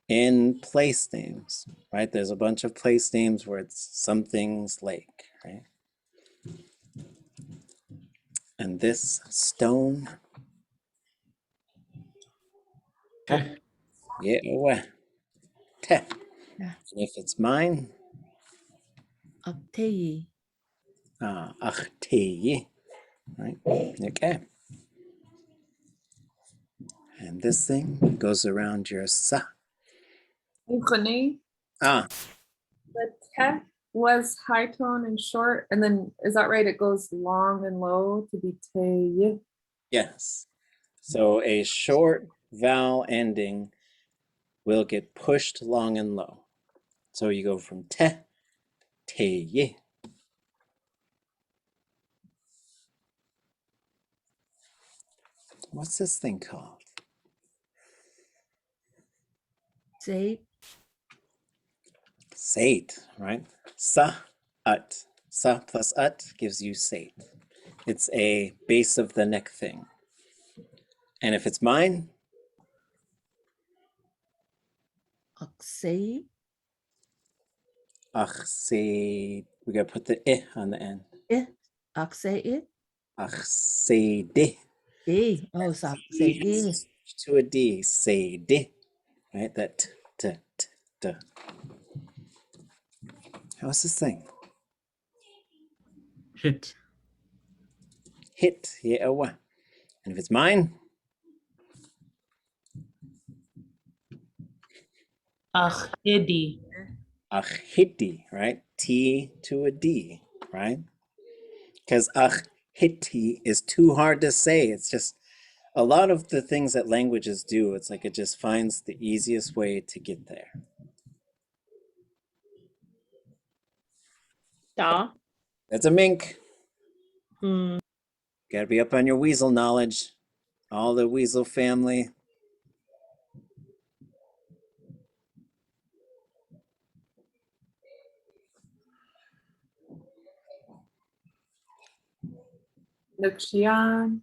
in place names, right? There's a bunch of place names where it's something's lake, right? And this stone, yeah, oh, te. Yeah. And if it's mine, Akteyi. ach, te, right? Okay. And this thing goes around your sa. Inkhone. Ah, The te was high tone and short, and then is that right? It goes long and low to be te. yes. So a short vowel ending will get pushed long and low. So you go from te, te. What's this thing called? Say Sate, right? Sa, at. Sa plus at gives you sate. It's a base of the neck thing. And if it's mine, aksei. ach, say, we gotta put the I on the end. Aksei it. Ach, say de. D. Oh, so say D. To a D, say de. Right? That t, t, t. How's this thing? Hit. Hit, yeah, oh, what? And if it's mine, Ach, Eddie. ach, hitti, right? T to a D, right? Because ach, hitti is too hard to say. It's just a lot of the things that languages do, it's like it just finds the easiest way to get there. Da. That's a mink. Hmm. Gotta be up on your weasel knowledge. All the weasel family. Nukshian.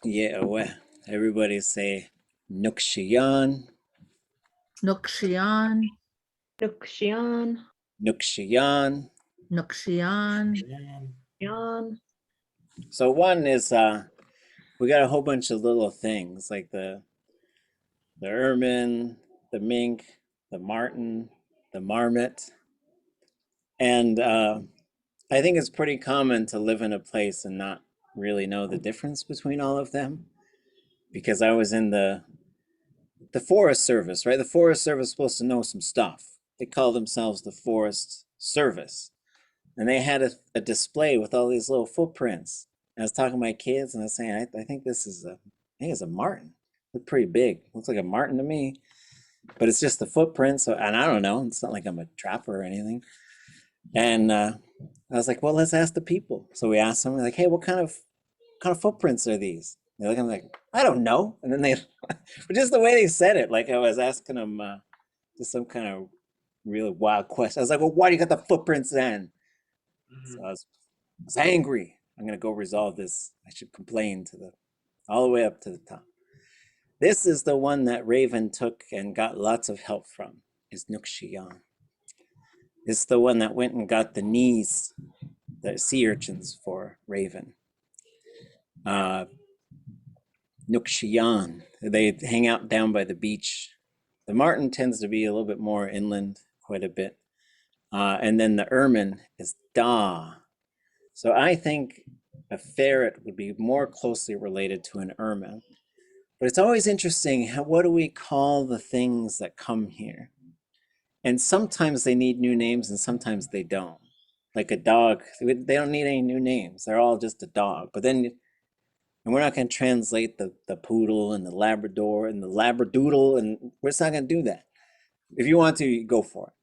Yeah, well, everybody say Nukshiyan, Nukshian. Nukshian. Nukshiyan. Nukshian. Yan. So one is we got a whole bunch of little things like the ermine, the mink, the martin, the marmot. And I think it's pretty common to live in a place and not really know the difference between all of them. Because I was in the Forest Service, right? The Forest Service is supposed to know some stuff. They call themselves the Forest Service. And they had a display with all these little footprints. I was talking to my kids and I was saying, I think this is I think it's a marten. Look pretty big. Looks like a marten to me. But it's just the footprint. So, and I don't know. It's not like I'm a trapper or anything. And I was like, well, let's ask the people. So we asked them, like, hey, what kind of footprints are these? They look at me like, I don't know. And then they, but just the way they said it, like I was asking them just some kind of really wild question. I was like, well, why do you got the footprints then? So I was angry. I'm gonna go resolve this. I should complain to all the way up to the top. This is the one that Raven took and got lots of help from, is Nukshiyan. This is the one that went and got the knees, the sea urchins for Raven. Nukshiyan, they hang out down by the beach. The marten tends to be a little bit more inland, quite a bit. And then the ermine is da. So I think a ferret would be more closely related to an ermine. But it's always interesting, what do we call the things that come here? And sometimes they need new names and sometimes they don't. Like a dog, they don't need any new names. They're all just a dog. But then, and we're not going to translate the poodle and the Labrador and the Labradoodle, and we're just not going to do that. If you want to, go for it.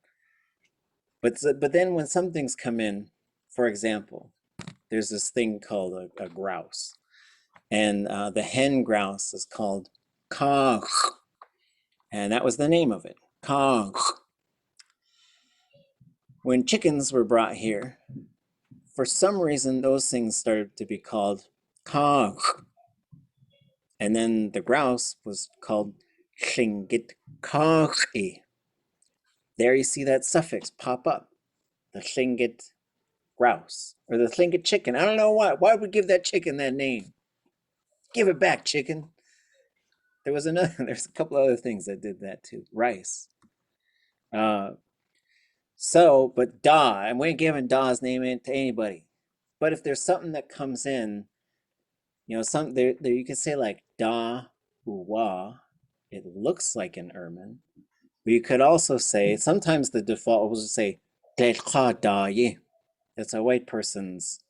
But then when some things come in, for example, there's this thing called a grouse. And the hen grouse is called ʼatángi. And that was the name of it, ʼatángi. When chickens were brought here, for some reason, those things started to be called ʼatángi. And then the grouse was called ʼllingit. There you see that suffix pop up, the llingit grouse, or the llingit chicken. I don't know why. Why would we give that chicken that name? Give it back, chicken. There's a couple other things that did that too. Rice. But da, and we ain't giving da's name to anybody. But if there's something that comes in, there you can say like da uwa, it looks like an ermine. But you could also say, sometimes the default will just say ʼatuwdli.át. That's a white person's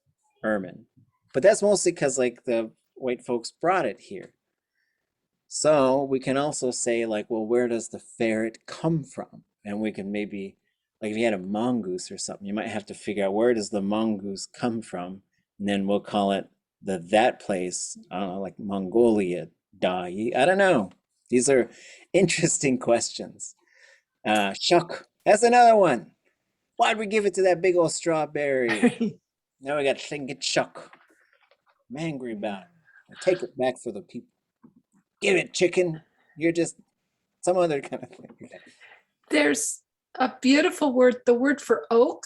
ermine. But that's mostly because like the white folks brought it here. So we can also say like, well, where does the ferret come from? And we can maybe, like if you had a mongoose or something, you might have to figure out where does the mongoose come from? And then we'll call it that place, I don't know, like Mongolia, I don't know. These are interesting questions. Shuck, that's another one. Why'd we give it to that big old strawberry? Now we got Tlingit Shuck. I'm angry about it. I take it back for the people. Give it, chicken. You're just some other kind of thing. There's a beautiful word. The word for oak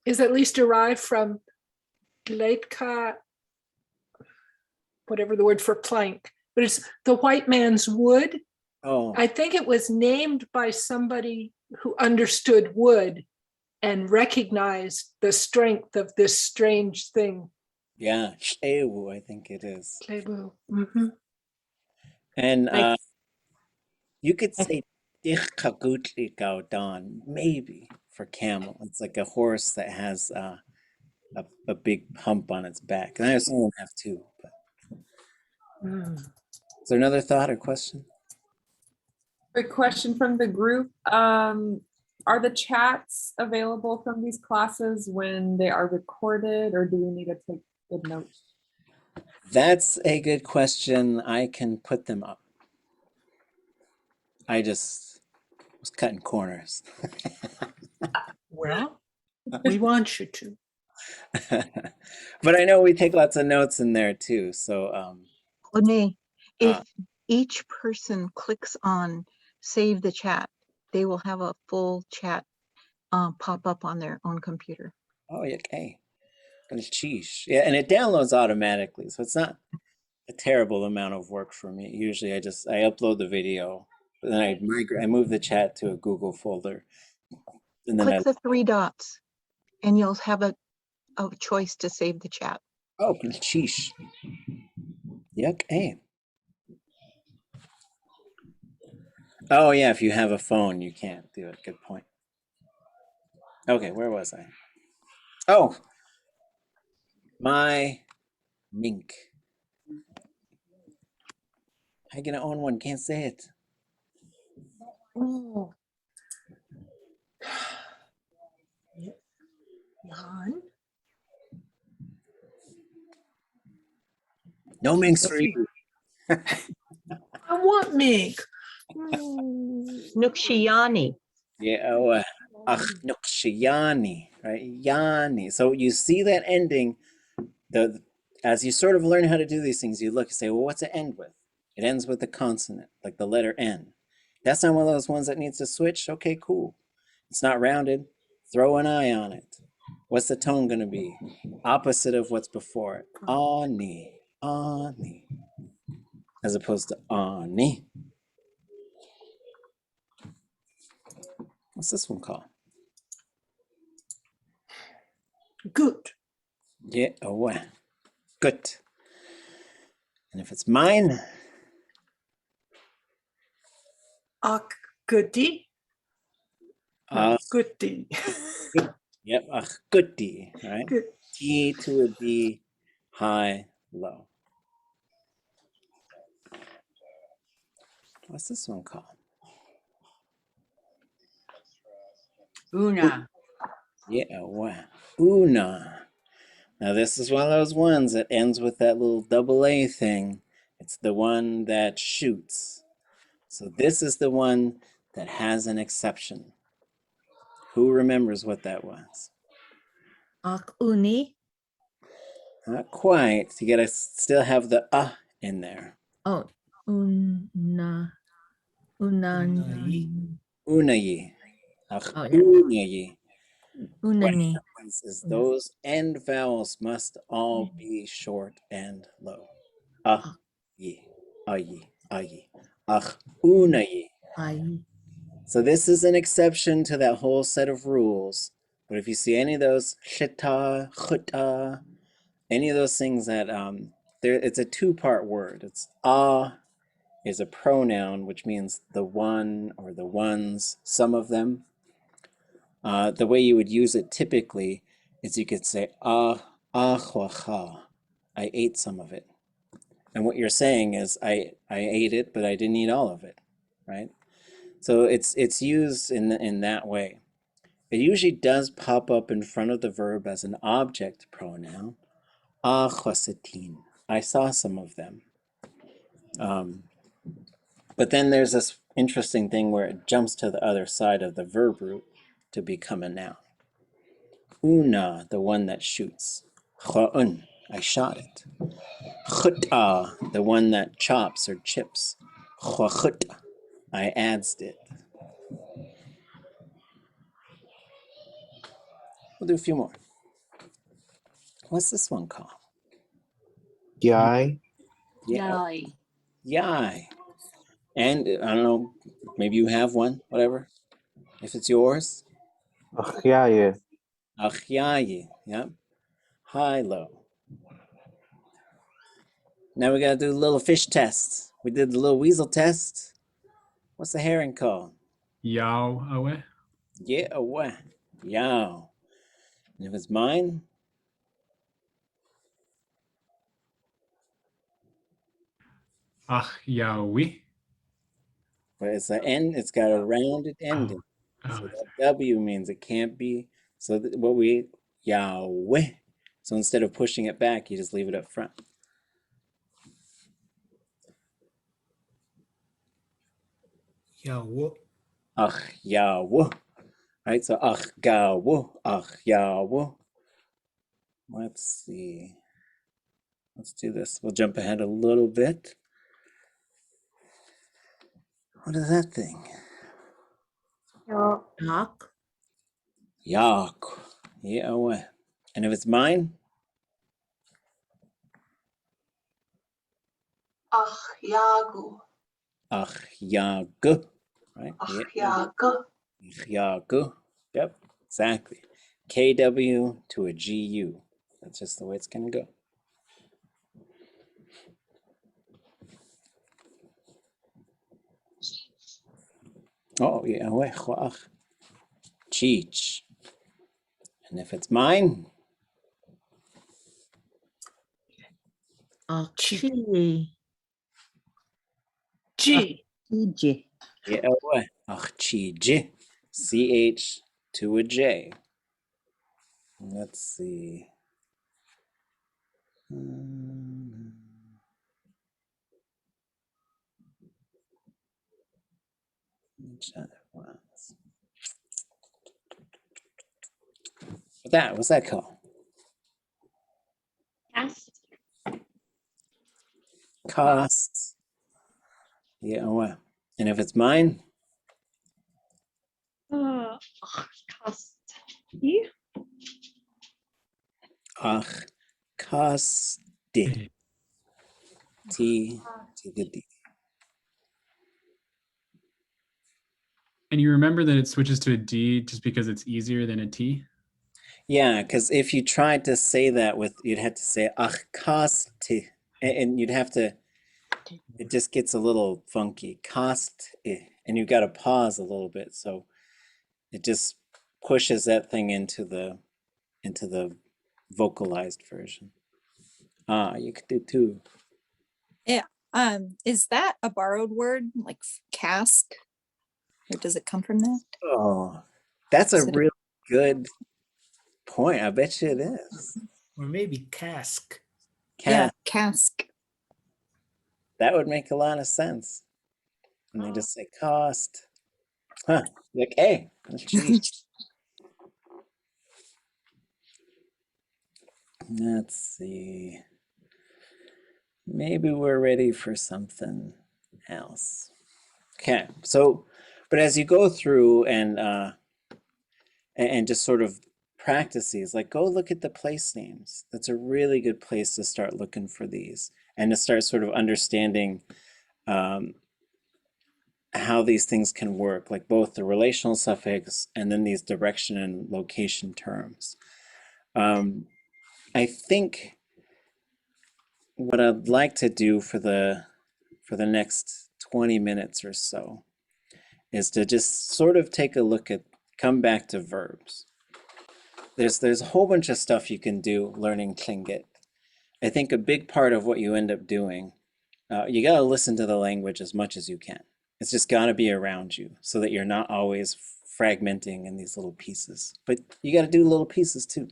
is at least derived from Leitka, whatever the word for plank, but it's the white man's wood. Oh. I think it was named by somebody who understood wood and recognized the strength of this strange thing. Yeah, Shewu, I think it is. Mm-hmm. And you could say ʼatuwdli.át, maybe, for camel. It's like a horse that has a big hump on its back. And I assume we have two. But... Is there another thought or question? A question from the group. Are the chats available from these classes when they are recorded, or do we need to take good notes? That's a good question. I can put them up. I just was cutting corners. Well, we want you to. But I know we take lots of notes in there too. So, if each person clicks on save the chat, they will have a full chat pop up on their own computer. Oh, okay. Sheesh. Yeah, and it downloads automatically, so it's not a terrible amount of work for me. Usually I upload the video, but then I move the chat to a Google folder, And then Click the 3 dots and you'll have a choice to save the chat. oh, sheesh. Yuck, hey. Oh, yeah, if you have a phone, you can't do it. Good point. Okay, where was I? Oh, my mink. How you gonna own one? Can't say it. Oh. Jan? No minks for Okay. you. I want mink. Nukshiani. Yeah, oh, nuxiyani, right? Yani. So you see that ending, as you sort of learn how to do these things, you look and say, well, what's it end with? It ends with a consonant, like the letter N. That's not one of those ones that needs to switch. Okay, cool. It's not rounded. Throw an I on it. What's the tone going to be? Opposite of what's before it. Ani, ani. As opposed to ani. What's this one called? Good. Yeah, oh, good. And if it's mine, Goody. good. Goody. Yep, goody, right? Good. T to a D, high, low. What's this one called? Una. Yeah, wow. Una. Now this is one of those ones that ends with that little double A thing. It's the one that shoots. So this is the one that has an exception. Who remembers what that was? Uni. Not quite. You gotta still have the in there. Oh, una. Unayi. Oh, yeah. Unayi. What Unani. happens is those end vowels must all be short and low. Yi, ayi, ayi, unayi. So this is an exception to that whole set of rules. But if you see any of those chita, chuta, any of those things that it's a two-part word. It's is a pronoun, which means the one or the ones, some of them. The way you would use it typically is you could say ahwacha, I ate some of it. And what you're saying is I ate it, but I didn't eat all of it, right? So it's used in that way. It usually does pop up in front of the verb as an object pronoun. Ahwasatin, I saw some of them. But then there's this interesting thing where it jumps to the other side of the verb root to become a noun. Una, the one that shoots. Kha'un, I shot it. Khut'a, the one that chops or chips. Kha'khut, I adsed it. We'll do a few more. What's this one called? Yai. Yai. Yai. And I don't know, maybe you have one, whatever. If it's yours. Achyaye. Achyaye, yep. High, low. Now we gotta do the little fish test. We did the little weasel test. What's the herring called? Yao awe. Yeah, away. Yow. And if it's mine, Yawi. but it's an end, it's got a rounded ending. So that W means it can't be. So what we, Yahweh. So instead of pushing it back, you just leave it up front. Yahweh. Yahweh. Right, so Yahweh, Yahweh. Let's see. Let's do this. We'll jump ahead a little bit. What is that thing? Yak. Yak. Yahweh. And if it's mine? Achyagu. Achyagu. Right? Achyagu. Achyagu. Yep, exactly. KW to a GU. That's just the way it's going to go. Oh, yeah. Cheech. And if it's mine, Chi. G. J. yeah, cheej. CH to a J. Let's see. Which other ones? What's that called? Costs. Yeah, well. And if it's mine, Cost. cost. T to the D. And you remember that it switches to a D just because it's easier than a T? Yeah, because if you tried to say that you'd have to say cost, and you'd have to, it just gets a little funky. Cost, and you've got to pause a little bit. So it just pushes that thing into the vocalized version. You could do two. Yeah. Is that a borrowed word, like cask? Or does it come from that? Oh, that's a really good point. I bet you it is. Or maybe cask. Yeah, cask. That would make a lot of sense. And they just say cost. Huh. Like, hey, that's cheap. Let's see. Maybe we're ready for something else. Okay, so, but as you go through and just sort of practice these, like go look at the place names. That's a really good place to start looking for these and to start sort of understanding how these things can work, like both the relational suffix and then these direction and location terms. I think what I'd like to do for the next 20 minutes or so is to just sort of take a look at, come back to verbs. There's a whole bunch of stuff you can do learning Tlingit. I think a big part of what you end up doing, you got to listen to the language as much as you can. It's just got to be around you so that you're not always fragmenting in these little pieces. But you got to do little pieces too.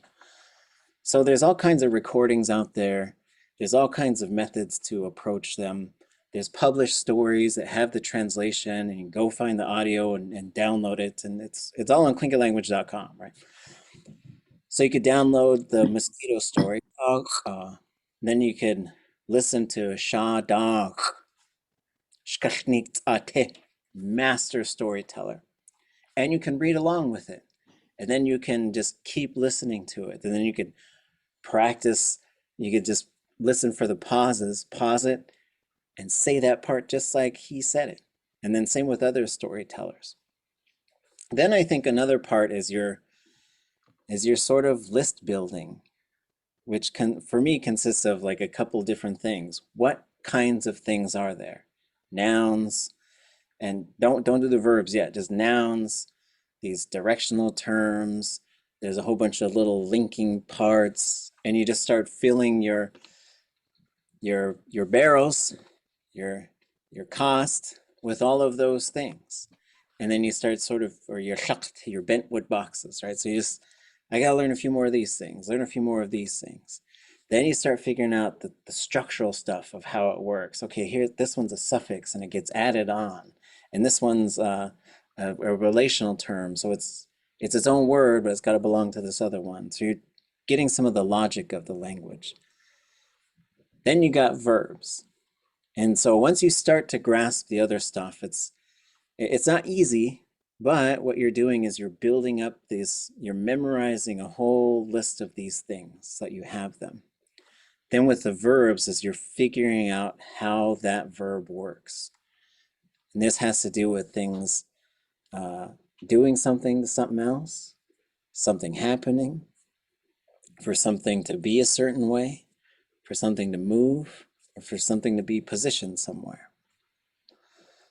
So there's all kinds of recordings out there. There's all kinds of methods to approach them. There's published stories that have the translation, and you can go find the audio and download it. And it's all on tlingitlanguage.com, right? So you could download the mosquito story. Then you could listen to Haa Shagóon, master storyteller. And you can read along with it. And then you can just keep listening to it. And then you could practice. You could just listen for the pauses, pause it, and say that part just like he said it. And then same with other storytellers. Then I think another part is your sort of list building, which for me consists of like a couple different things. What kinds of things are there? Nouns, and don't do the verbs yet, just nouns, these directional terms. There's a whole bunch of little linking parts, and you just start filling your barrels, your cost with all of those things. And then you start sort of, or your bentwood boxes, right? So I gotta learn a few more of these things, learn a few more of these things. Then you start figuring out the structural stuff of how it works. Okay, here, this one's a suffix and it gets added on. And this one's a relational term. So it's its own word, but it's gotta belong to this other one. So you're getting some of the logic of the language. Then you got verbs. And so once you start to grasp the other stuff, it's not easy, but what you're doing is you're building up you're memorizing a whole list of these things so that you have them. Then with the verbs is you're figuring out how that verb works. And this has to do with things doing something to something else, something happening, for something to be a certain way, for something to move, or for something to be positioned somewhere.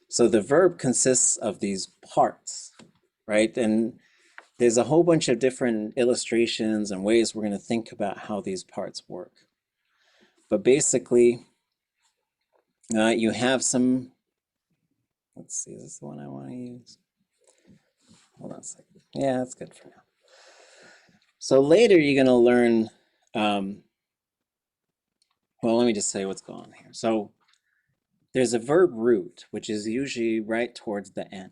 So the verb consists of these parts, right? And there's a whole bunch of different illustrations and ways we're going to think about how these parts work. But basically, you have some, let's see, is this the one I want to use? Hold on a second. Yeah, that's good for now. So later you're going to learn, well, let me just say what's going on here. So there's a verb root, which is usually right towards the end.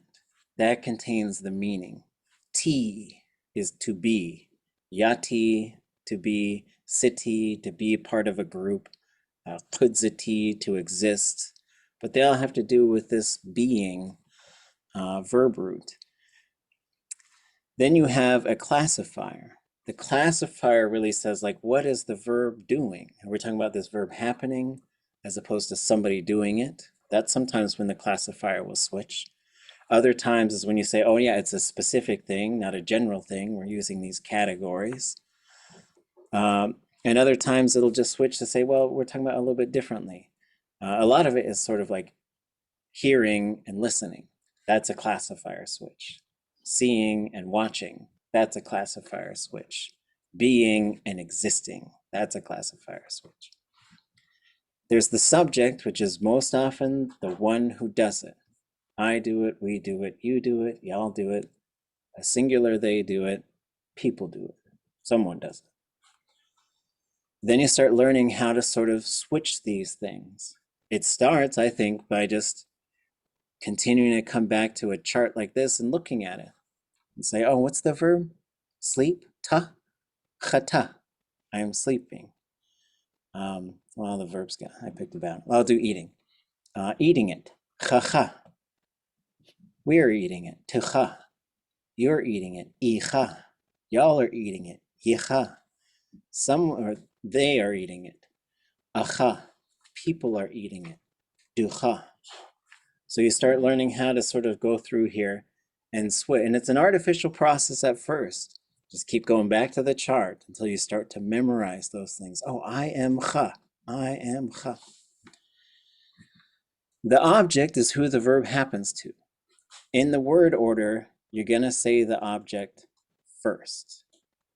That contains the meaning. Ti is to be, yati to be, siti to be part of a group, ʼatuwdli to exist. But they all have to do with this being verb root. Then you have a classifier. The classifier really says, like, what is the verb doing? And we're talking about this verb happening as opposed to somebody doing it. That's sometimes when the classifier will switch. Other times is when you say, oh yeah, it's a specific thing, not a general thing. We're using these categories. And other times it'll just switch to say, well, we're talking about a little bit differently. A lot of it is sort of like hearing and listening. That's a classifier switch. Seeing and watching. That's a classifier switch. Being and existing. That's a classifier switch. There's the subject, which is most often the one who does it. I do it, we do it, you do it, y'all do it. A singular, they do it, people do it. Someone does it. Then you start learning how to sort of switch these things. It starts, I think, by just continuing to come back to a chart like this and looking at it and say, oh, what's the verb? Sleep, ta, chata. I am sleeping. Well, the verbs I picked about. I'll do eating. Eating it, chacha. We're eating it, tucha. You're eating it, icha. Y'all are eating it, yicha. They are eating it, acha. People are eating it, ducha. So you start learning how to sort of go through here and switch. And it's an artificial process at first. Just keep going back to the chart until you start to memorize those things. Oh, I am cha. I am cha. The object is who the verb happens to. In the word order, you're going to say the object first,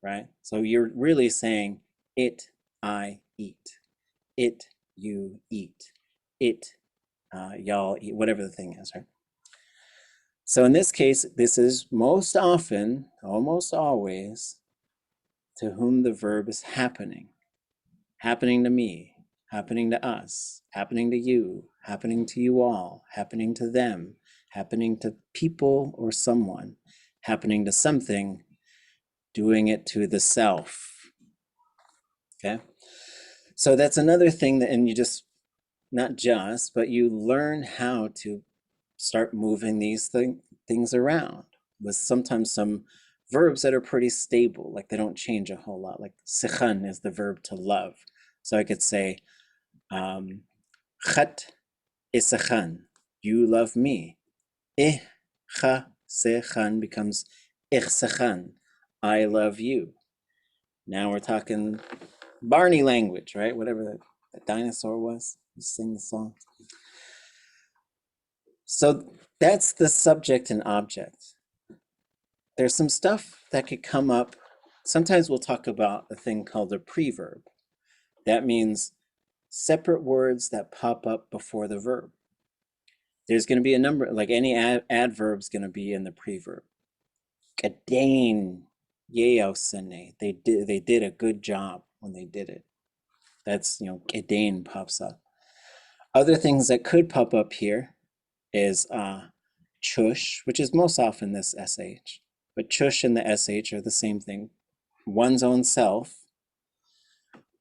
right? So you're really saying it, I eat. It, you eat. It, y'all eat, whatever the thing is, right? So in this case, this is most often, almost always, to whom the verb is happening. Happening to me, happening to us, happening to you, happening to you all, happening to them, happening to people or someone, happening to something, doing it to the self. Okay? So that's another thing that, and you just, not just, but you learn how to start moving these things around with sometimes some verbs that are pretty stable, like they don't change a whole lot. Like sikhan is the verb to love. So I could say, chat isakhan, you love me. Cha sekhan becomes ichsakhan, I love you. Now we're talking Barney language, right? Whatever that dinosaur was, you sing the song. So that's the subject and object. There's some stuff that could come up. Sometimes we'll talk about a thing called a preverb. That means separate words that pop up before the verb. There's going to be a number, like any adverb is going to be in the preverb. Kadain yeosene. They did a good job when they did it. That's, kadain pops up. Other things that could pop up here is chush, which is most often this sh. But chush and the sh are the same thing. One's own self.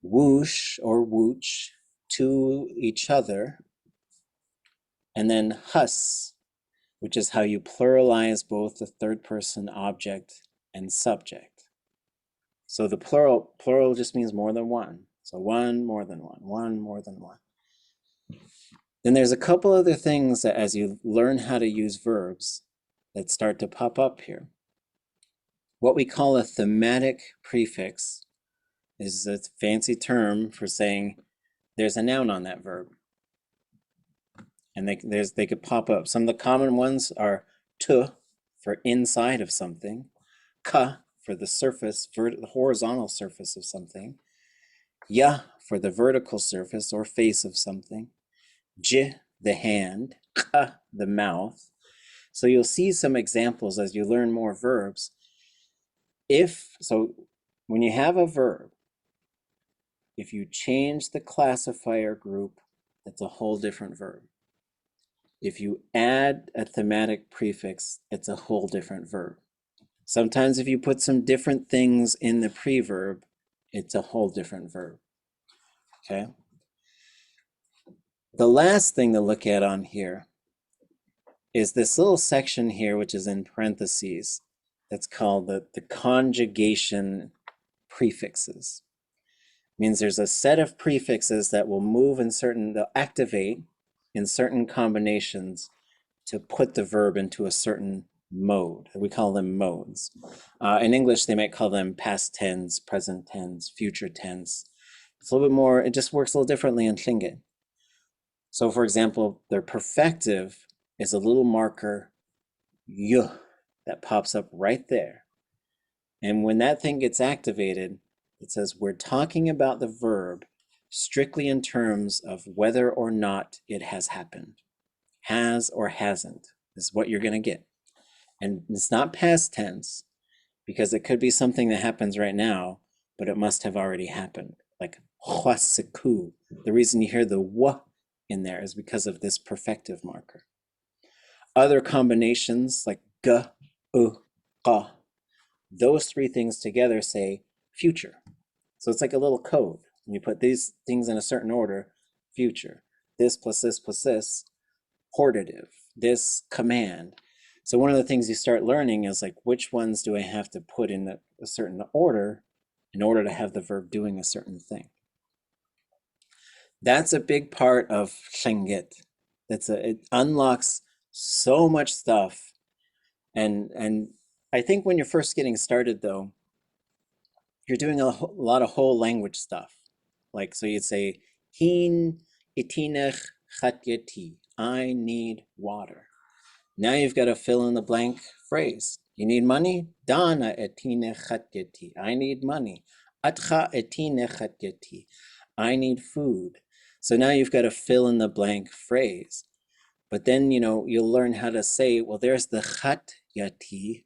Woosh or wooch, to each other. And then hus, which is how you pluralize both the third person object and subject. So the plural just means more than one. So one more than one more than one. Then there's a couple other things that as you learn how to use verbs, that start to pop up here. What we call a thematic prefix is a fancy term for saying there's a noun on that verb. And they could pop up. Some of the common ones are to for inside of something, ka for the surface, the horizontal surface of something, ya for the vertical surface or face of something, j the hand, ka the mouth. So you'll see some examples as you learn more verbs. So when you have a verb, if you change the classifier group, it's a whole different verb. If you add a thematic prefix, it's a whole different verb. Sometimes if you put some different things in the preverb, it's a whole different verb, okay? The last thing to look at on here is this little section here, which is in parentheses, that's called the conjugation prefixes. It means there's a set of prefixes that will move in they'll activate in certain combinations to put the verb into a certain mode. We call them modes. In English, they might call them past tense, present tense, future tense. It's a little bit more, it just works a little differently in Lingi. So for example, their perfective is a little marker, y, that pops up right there. And when that thing gets activated, it says we're talking about the verb strictly in terms of whether or not it has happened. Has or hasn't is what you're going to get. And it's not past tense because it could be something that happens right now, but it must have already happened. Like ʼhuasiku. The reason you hear the w in there is because of this perfective marker. Other combinations like g, u, qa, those three things together say future. So it's like a little code. When you put these things in a certain order, future. This plus this plus this, portative, this command. So one of the things you start learning is like, which ones do I have to put in a certain order in order to have the verb doing a certain thing? That's a big part of Lingi. It unlocks so much stuff. And I think when you're first getting started though, you're doing a lot of whole language stuff. Like, so you'd say, hin itinech chatyati, I need water. Now you've got to fill in the blank phrase. You need money? Daanaawaaḳ Lḳoot, I need money. ʼatwdli.át, I need food. So now you've got to fill in the blank phrase. But then, you'll learn how to say, well, there's the chatyati.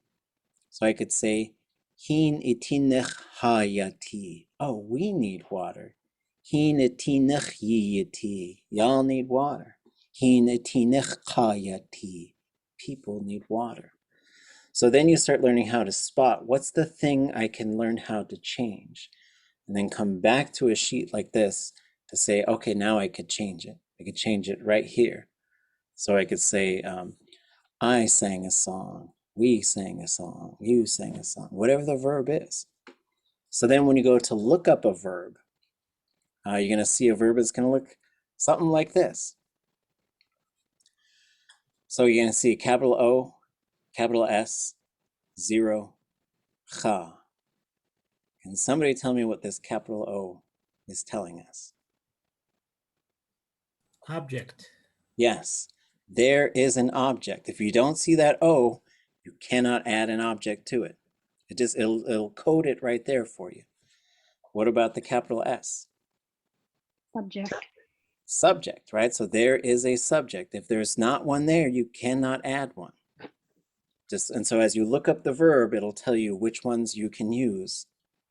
So I could say, hin itinech hayati. Oh, we need water. Hin itinech yiyati. Y'all need water. Hin itinech hayati. People need water. So then you start learning how to spot what's the thing I can learn how to change, and then come back to a sheet like this to say, okay, now I could change it. I could change it right here. So I could say, I sang a song, we sang a song, you sang a song, whatever the verb is. So then when you go to look up a verb, you're going to see a verb that's going to look something like this. So you're going to see capital O, capital S, 0, cha. Can somebody tell me what this capital O is telling us? Object. Yes, there is an object. If you don't see that O, you cannot add an object to it. It'll code it right there for you. What about the capital S? Subject. Subject, right? So there is a subject. If there's not one there, you cannot add one. And so as you look up the verb, it'll tell you which ones you can use.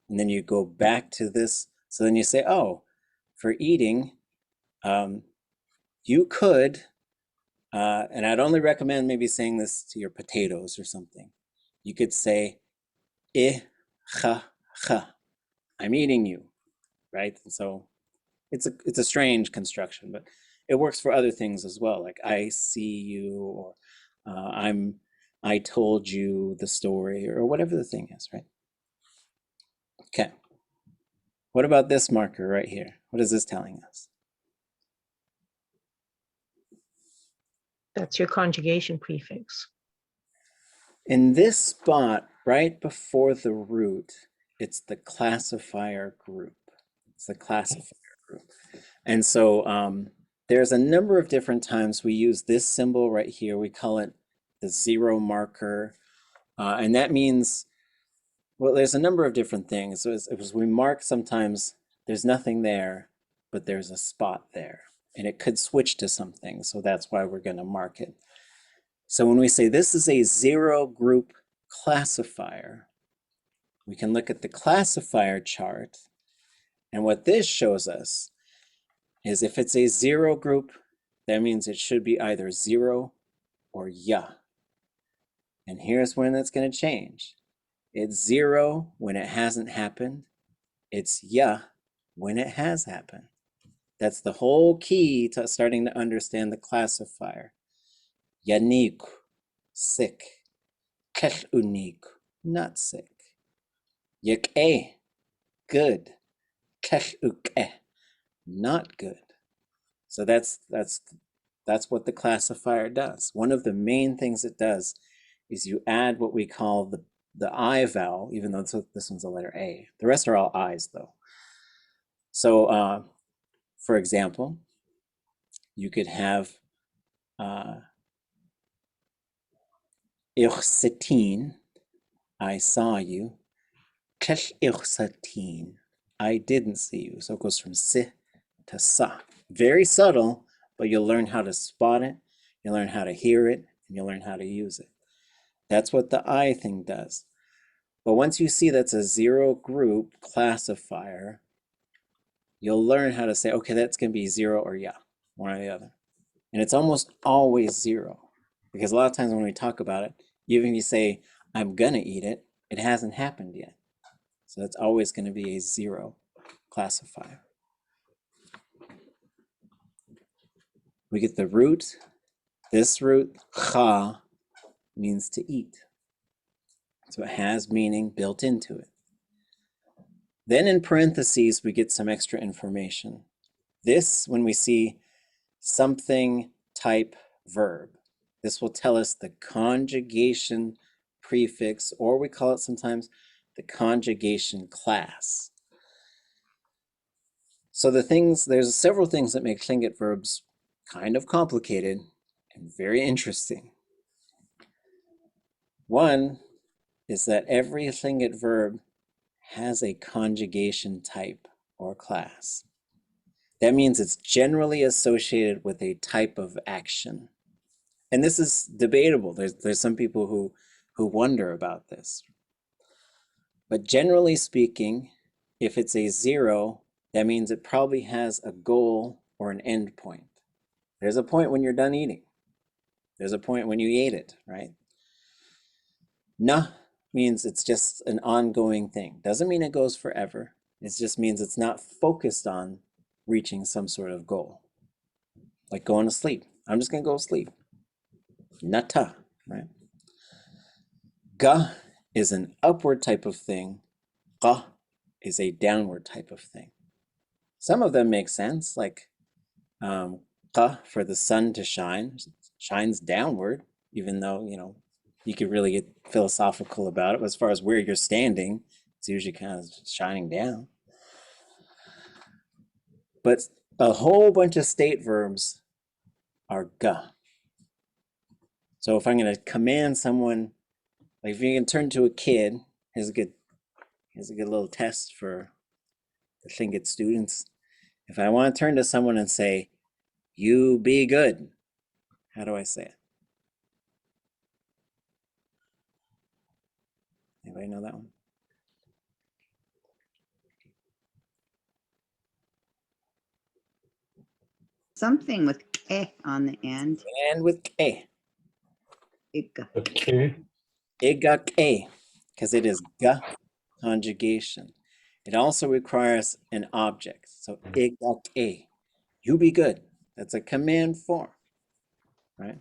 And then you go back to this. So then you say, oh, for eating, you could, and I'd only recommend maybe saying this to your potatoes or something. You could say, cha, I'm eating you, right? And so it's a strange construction, but it works for other things as well, like I see you, or I told you the story, or whatever the thing is, right? Okay. What about this marker right here? What is this telling us? That's your conjugation prefix. In this spot, right before the root, it's the classifier group. It's the classifier group. And so there's a number of different times we use this symbol right here. We call it the zero marker. And that means, well, there's a number of different things. So as we mark, sometimes there's nothing there, but there's a spot there. And it could switch to something. So that's why we're going to mark it. So when we say this is a zero group classifier, we can look at the classifier chart. And what this shows us is if it's a zero group, that means it should be either zero or ya. And here's when that's going to change. It's zero when it hasn't happened. It's ya when it has happened. That's the whole key to starting to understand the classifier. Yanik, sick. Kech not sick. Yek good. Kech not good. So that's what the classifier does. One of the main things it does is you add what we call the I vowel, even though this one's a letter A. The rest are all I's though. So for example, you could have ich I saw you. Kech ich I didn't see you. So it goes from si to sa. Very subtle, but you'll learn how to spot it, you'll learn how to hear it, and you'll learn how to use it. That's what the I thing does. But once you see that's a zero group classifier, you'll learn how to say, okay, that's going to be zero or ya, one or the other. And it's almost always zero, because a lot of times when we talk about it, even if you say, I'm going to eat it, it hasn't happened yet. So it's always going to be a zero classifier. We get the root. This root, cha, means to eat. So it has meaning built into it. Then in parentheses, we get some extra information. This, when we see something type verb, this will tell us the conjugation prefix, or we call it sometimes the conjugation class. So there's several things that make Tlingit verbs kind of complicated and very interesting. One is that every Tlingit verb has a conjugation type or class. That means it's generally associated with a type of action. And this is debatable. There's some people who wonder about this. But generally speaking, if it's a zero, that means it probably has a goal or an end point. There's a point when you're done eating. There's a point when you ate it, right? Na means it's just an ongoing thing. Doesn't mean it goes forever. It just means it's not focused on reaching some sort of goal. Like going to sleep. I'm just going to go to sleep. Nata, right? Ga is an upward type of thing. Ga is a downward type of thing. Some of them make sense, like Ga for the sun to shine, shines downward, even though, you could really get philosophical about it. But as far as where you're standing, it's usually kind of shining down. But a whole bunch of state verbs are ga. So if I'm going to command someone, like if you can turn to a kid, here's a good little test for the Tlingit students. If I want to turn to someone and say, you be good, how do I say it? Anybody know that one? Something with ke on the end. And with ke. Iga. Okay. Iga ke, because it is ga conjugation. It also requires an object. So iga ke, you be good. That's a command form, right?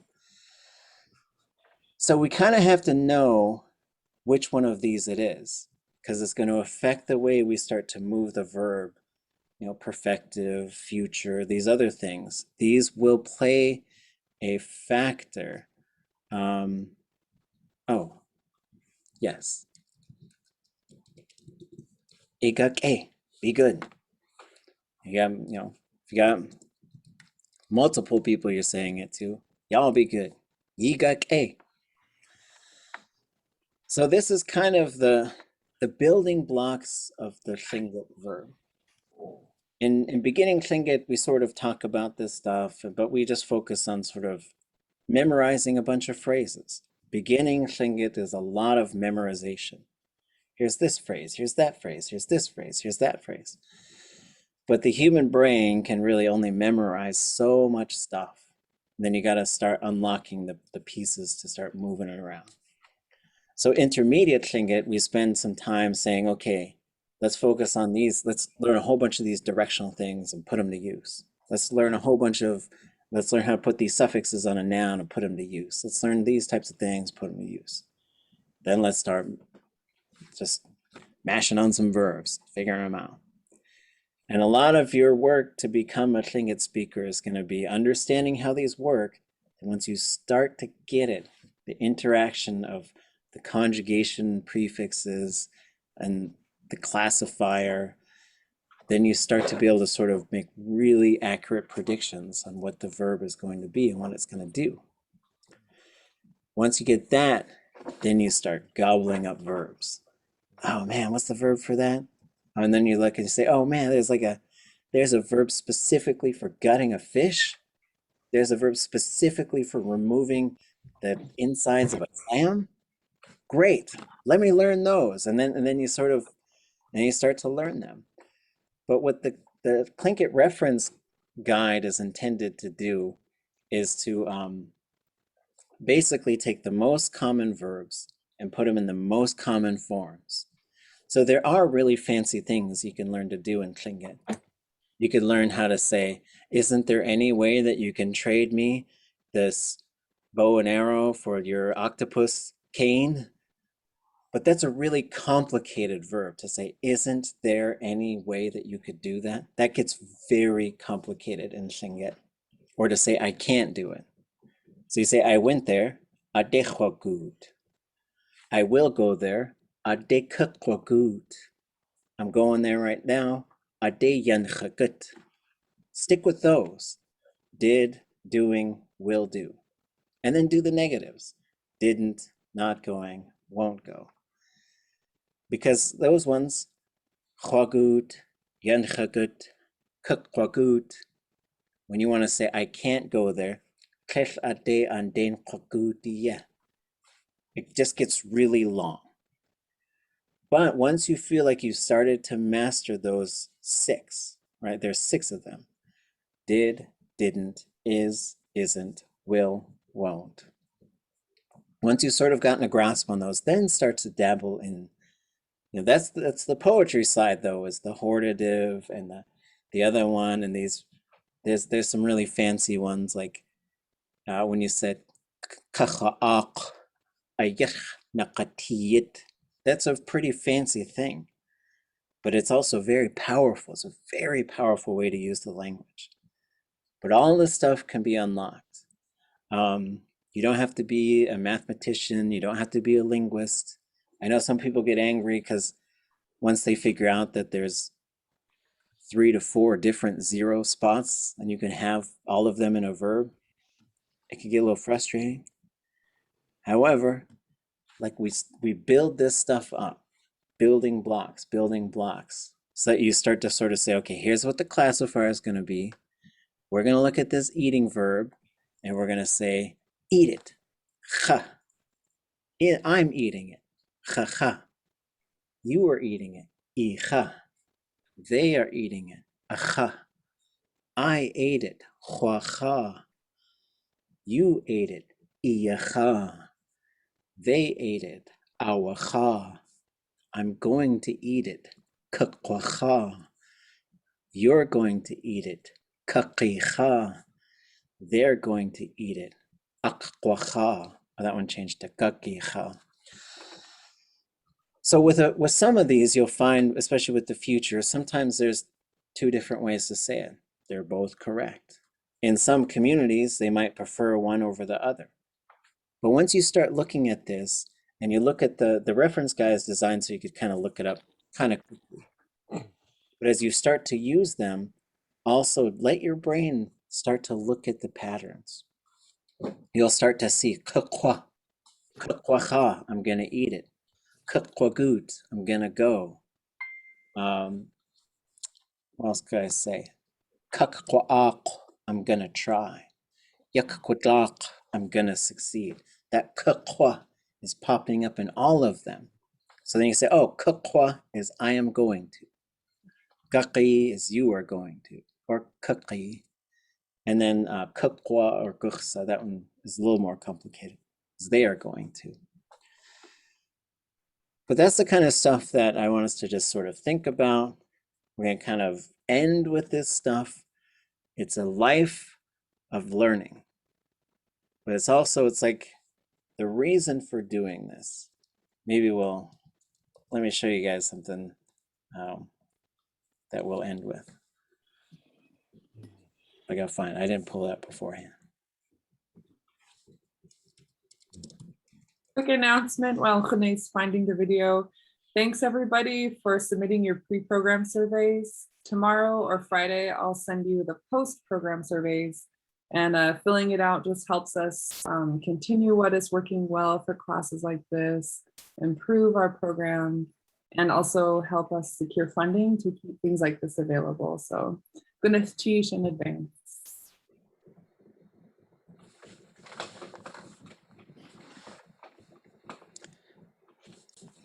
So we kind of have to know which one of these it is, because it's going to affect the way we start to move the verb, perfective, future, these other things. These will play a factor. Yes. Igake, be good. You got, if you got multiple people you're saying it to, y'all be good. Yigake. So this is kind of the building blocks of the Tlingit verb. In beginning Tlingit, we sort of talk about this stuff, but we just focus on sort of memorizing a bunch of phrases. Beginning Tlingit is a lot of memorization. Here's this phrase, here's that phrase, here's this phrase, here's that phrase. But the human brain can really only memorize so much stuff. And then you got to start unlocking the pieces to start moving it around. So intermediate Tlingit, we spend some time saying, okay, let's focus on these. Let's learn a whole bunch of these directional things and put them to use. Let's learn how to put these suffixes on a noun and put them to use. Let's learn these types of things, put them to use. Then let's start just mashing on some verbs, figuring them out. And a lot of your work to become a Tlingit speaker is going to be understanding how these work. And once you start to get it, the interaction of the conjugation prefixes and the classifier, then you start to be able to sort of make really accurate predictions on what the verb is going to be and what it's going to do. Once you get that, then you start gobbling up verbs. Oh man, what's the verb for that? And then you look and you say, oh man, there's a verb specifically for gutting a fish. There's a verb specifically for removing the insides of a clam. Great, let me learn those. And then you start to learn them. But what the Tlingit reference guide is intended to do is to basically take the most common verbs and put them in the most common forms. So there are really fancy things you can learn to do in Tlingit. You could learn how to say, isn't there any way that you can trade me this bow and arrow for your octopus cane? But that's a really complicated verb to say, isn't there any way that you could do that? That gets very complicated in Tlingit. Or to say, I can't do it. So you say, I went there, ʼatwdli.át. I will go there, ʼatángi. I'm going there right now, ʼaanyalahash. Stick with those. Did, doing, will do. And then do the negatives. Didn't, not going, won't go. Because those ones, ʼxwagut, ʼyanchagut, ʼkukwagut, when you want to say, I can't go there, it just gets really long. But once you feel like you've started to master those 6, right? There's 6 of them. Did, didn't, is, isn't, will, won't. Once you've sort of gotten a grasp on those, then start to dabble in, that's the poetry side though, is the hortative and the other one, and there's some really fancy ones, like when you said ʼkaxa'aaq, ʼayakhnaqatiyit, that's a pretty fancy thing, but it's also very powerful. It's a very powerful way to use the language. But all this stuff can be unlocked. You don't have to be a mathematician. You don't have to be a linguist. I know some people get angry because once they figure out that there's 3 to 4 different 0 spots and you can have all of them in a verb, it can get a little frustrating. However, like we build this stuff up, building blocks, so that you start to sort of say, okay, here's what the classifier is going to be. We're going to look at this eating verb and we're going to say, eat it. Cha. I'm eating it. Cha cha. You are eating it. Icha. They are eating it. Acha. I ate it. Chwacha. You ate it. Iyacha. They ate it. Awacha. I'm going to eat it. Kakwacha. You're going to eat it. Kakicha. They're going to eat it. Akwacha. Oh, that one changed to kakicha. So with some of these, you'll find, especially with the future, sometimes there's 2 different ways to say it. They're both correct. In some communities, they might prefer one over the other. But once you start looking at this And you look at the reference guide is designed so you could kind of look it up kind of quickly. But as you start to use them, also let your brain start to look at the patterns. You'll start to see kukwa, kukwaha, I'm going to eat it. Kukwagut, I'm going to go. What else could I say? Kukwaaq, I'm going to try. Yakkwadaq, I'm going to succeed. That kukwa is popping up in all of them. So then you say, oh, kukwa is I am going to. Gaqi is you are going to. Or kuqi. And then kukwa or gukhsa, that one is a little more complicated, because they are going to. But that's the kind of stuff that I want us to just sort of think about. We're going to kind of end with this stuff. It's a life of learning. But it's also, it's like the reason for doing this. Maybe let me show you guys something that we'll end with. I gotta find, I didn't pull that beforehand. Quick announcement while Renee's finding the video. Thanks everybody for submitting your pre-program surveys. Tomorrow or Friday, I'll send you the post-program surveys, and filling it out just helps us continue what is working well for classes like this, improve our program, and also help us secure funding to keep things like this available. So, goodness cheese in advance.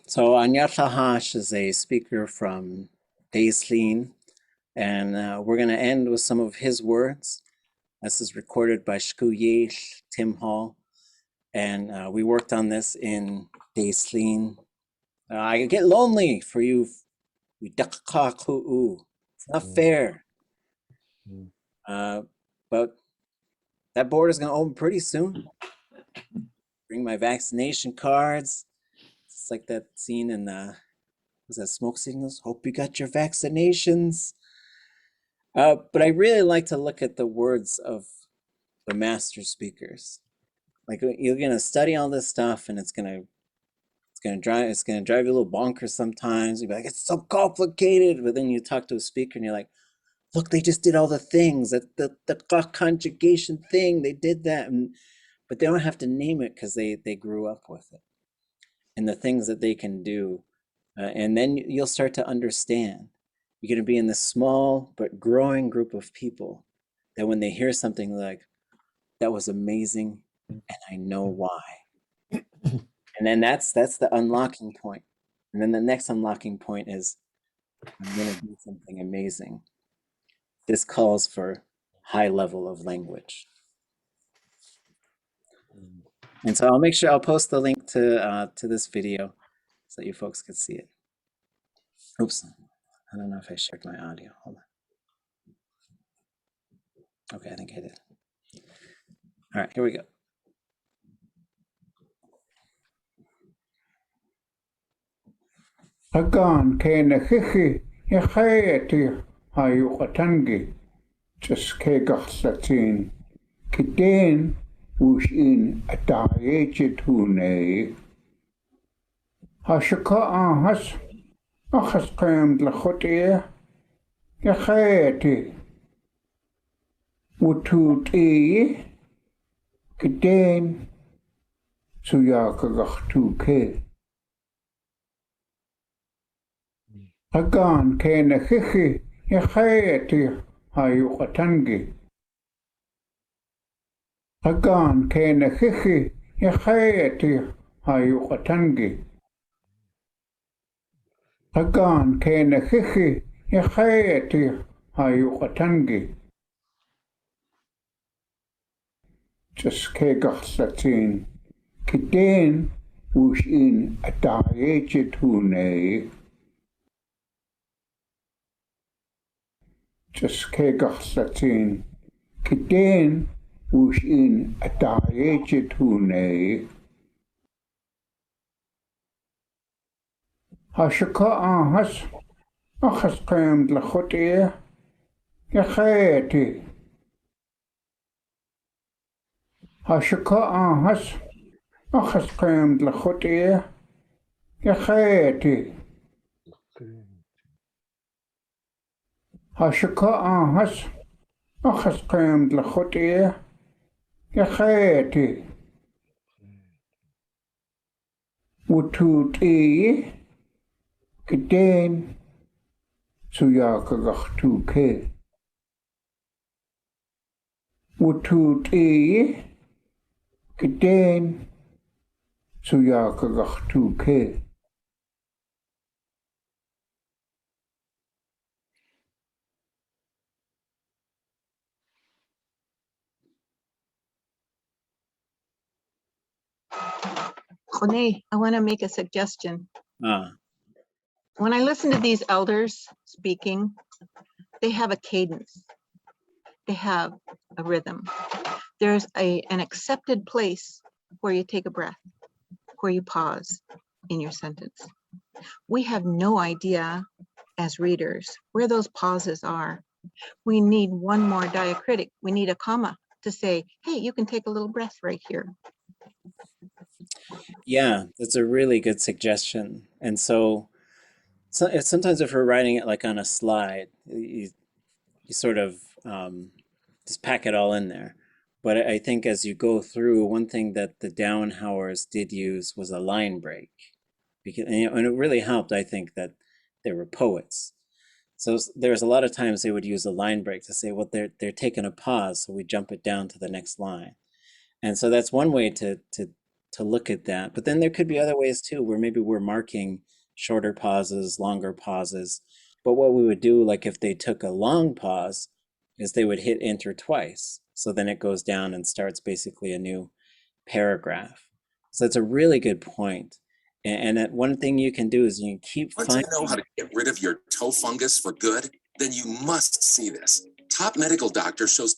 So Aanyalahash is a speaker from Daanaawaaḳ, and we're going to end with some of his words. This is recorded by Shkuyesh Tim Hall, and we worked on this in Daanaawaaḳ. I get lonely for you. It's not fair. But that border is going to open pretty soon. Bring my vaccination cards. It's like that scene in was that Smoke Signals? Hope you got your vaccinations. But I really like to look at the words of the master speakers. Like you're gonna study all this stuff, and it's gonna drive you a little bonkers sometimes. You'll be like, it's so complicated. But then you talk to a speaker, and you're like, look, they just did all the things. The conjugation thing, they did that, but they don't have to name it because they grew up with it. And the things that they can do. And then you'll start to understand. You're going to be in this small but growing group of people that when they hear something like, that was amazing, and I know why. And then that's the unlocking point. And then the next unlocking point is, I'm going to do something amazing. This calls for high level of language. And so I'll make sure I'll post the link to this video so that you folks can see it. Oops, I don't know if I shared my audio. Hold on. Okay, I think I did. All right, here we go. Agaan naxi ʼéidáx ʼatángi ʼatuwdli.át kidén Wooch in ʼatuwdli.át Haa Shagóon Lkszód ʼatuwdli kidén suyaagagachtuke. Agaan naxi ʼéidáx ʼatángi Agaan naxi ʼéidáx ʼatángi Agaan naxi ʼéidáx ʼatángi ʼatuwdli.át kidén Wooch in ʼatuwdli.át ʼatuwdli.át kidén Wooch in ʼatuwdli.át Haa Shagóon Lkszód Haa Shagóon ʻatuwdli.át Haa Shagóon ʻatuwdli.át ʻatuwdli gedén ʻatuwdli ʻatuwdli gedén ʻatuwdli Renee, I want to make a suggestion. Ah, When I listen to these elders speaking, they have a cadence. They have a rhythm. There's an accepted place where you take a breath, where you pause in your sentence. We have no idea as readers where those pauses are. We need one more diacritic. We need a comma to say, hey, you can take a little breath right here. yeah, that's a really good suggestion. And so sometimes if we're writing it like on a slide, you sort of just pack it all in there. But I think as you go through, one thing that the Daanaawaakhs did use was a line break, because and it really helped. I think that they were poets, so there's a lot of times they would use a line break to say, well, they're taking a pause, so we jump it down to the next line. And so that's one way to look at that. But then there could be other ways too, where maybe we're marking shorter pauses, longer pauses. But what we would do, like if they took a long pause, is they would hit enter twice. So then it goes down and starts basically a new paragraph. So that's a really good point. And that one thing you can do is you can keep Want to know how to get rid of your toe fungus for good? Then you must see this. Top medical doctor shows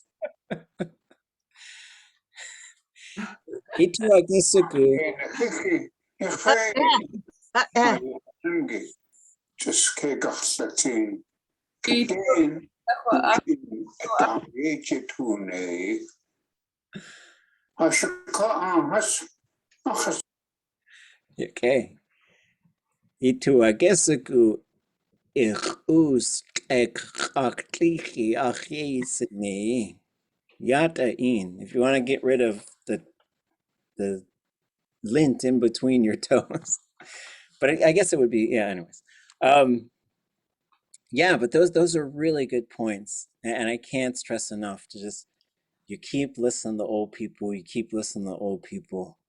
Okay. Ituagesugu ichus ekaklichi achisini yata in. If you want to get rid of the lint in between your toes. But I guess it would be, yeah, anyways. Yeah, but those are really good points. And I can't stress enough to just, you keep listening to old people, you keep listening to old people.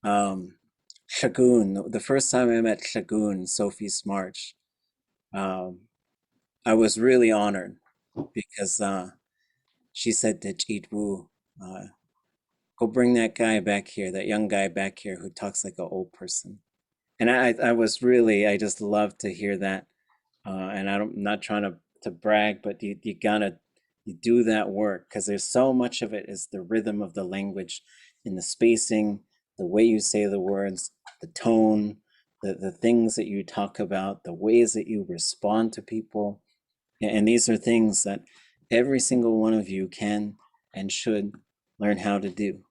Shagóon, the first time I met Shagóon, Sophie's March, I was really honored because she said to Chidwu, go bring that guy back here, that young guy back here who talks like an old person. And I was really, I just love to hear that. And I'm not trying to brag, but you do that work, because there's so much of it is the rhythm of the language, in the spacing, the way you say the words, the tone, the things that you talk about, the ways that you respond to people. And these are things that every single one of you can and should learn how to do.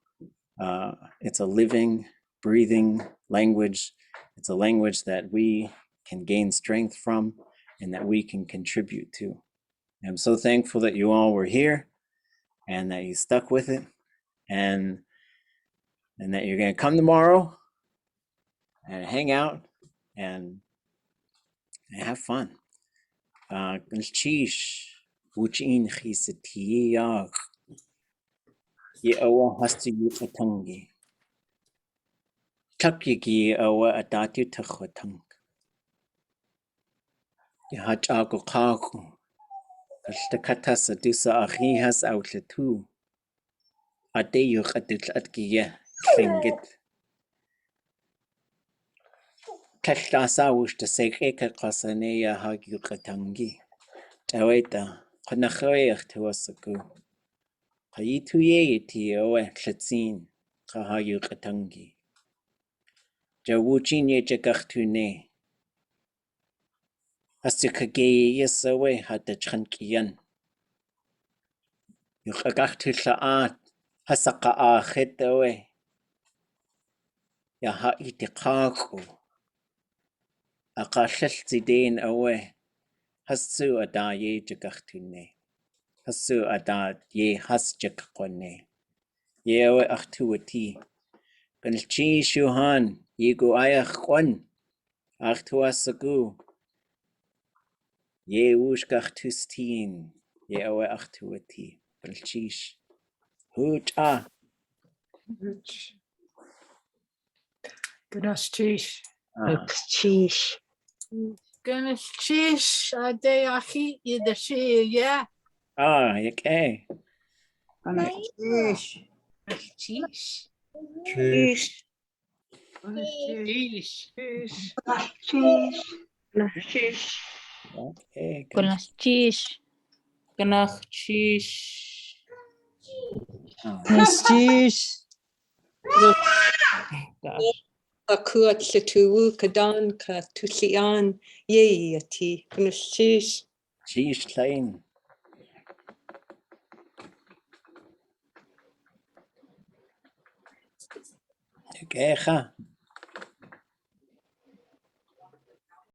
It's a living, breathing language. It's a language that we can gain strength from and that we can contribute to. And I'm so thankful that you all were here and that you stuck with it, and that you're going to come tomorrow and hang out and have fun. Cheesh, Wooch chisatiyaak, ye awa hasti ʼatángi. Chakyagi awa ʼatátwdli.át. Ye Haa Shagóon. Kaltakatasa dusa ahihas outlatu. Adeyuch ʼatuwdli.át tlingit. Kaltasawush to sekeka kasaneya hagyukatangi. Taweta, Kanachoyach to Osaku. Kayituye oe tlatzin, Kahagyukatangi. Jawuchinye jagachtune. Hastukage yesawe hatachankiyan. Yukagachtulaat, Hasaka ahetoe. Ya ha'itiqaku. Aqalliltidin awe. Hasu ada ye jagachtune. Hasu ada ye hasjakone. Ye awe achtuati. Galchi shuhan. Yegu ayachwan. Achtuasagu. Ye ushgachtustin. Ye awe achtuati. Galchish. Wooch. Ganashish. Sheesh. Goodness, sheesh, day I heat you the she, yeah. Okay. Ganashish. Sheesh. Sheesh. Sheesh. Sheesh. Okay. Ganashish. Ganashish. Ganashish. Gosh. ʼatuwdli.át ka tusian ye ati ganashish. Sheesh klein. Okay.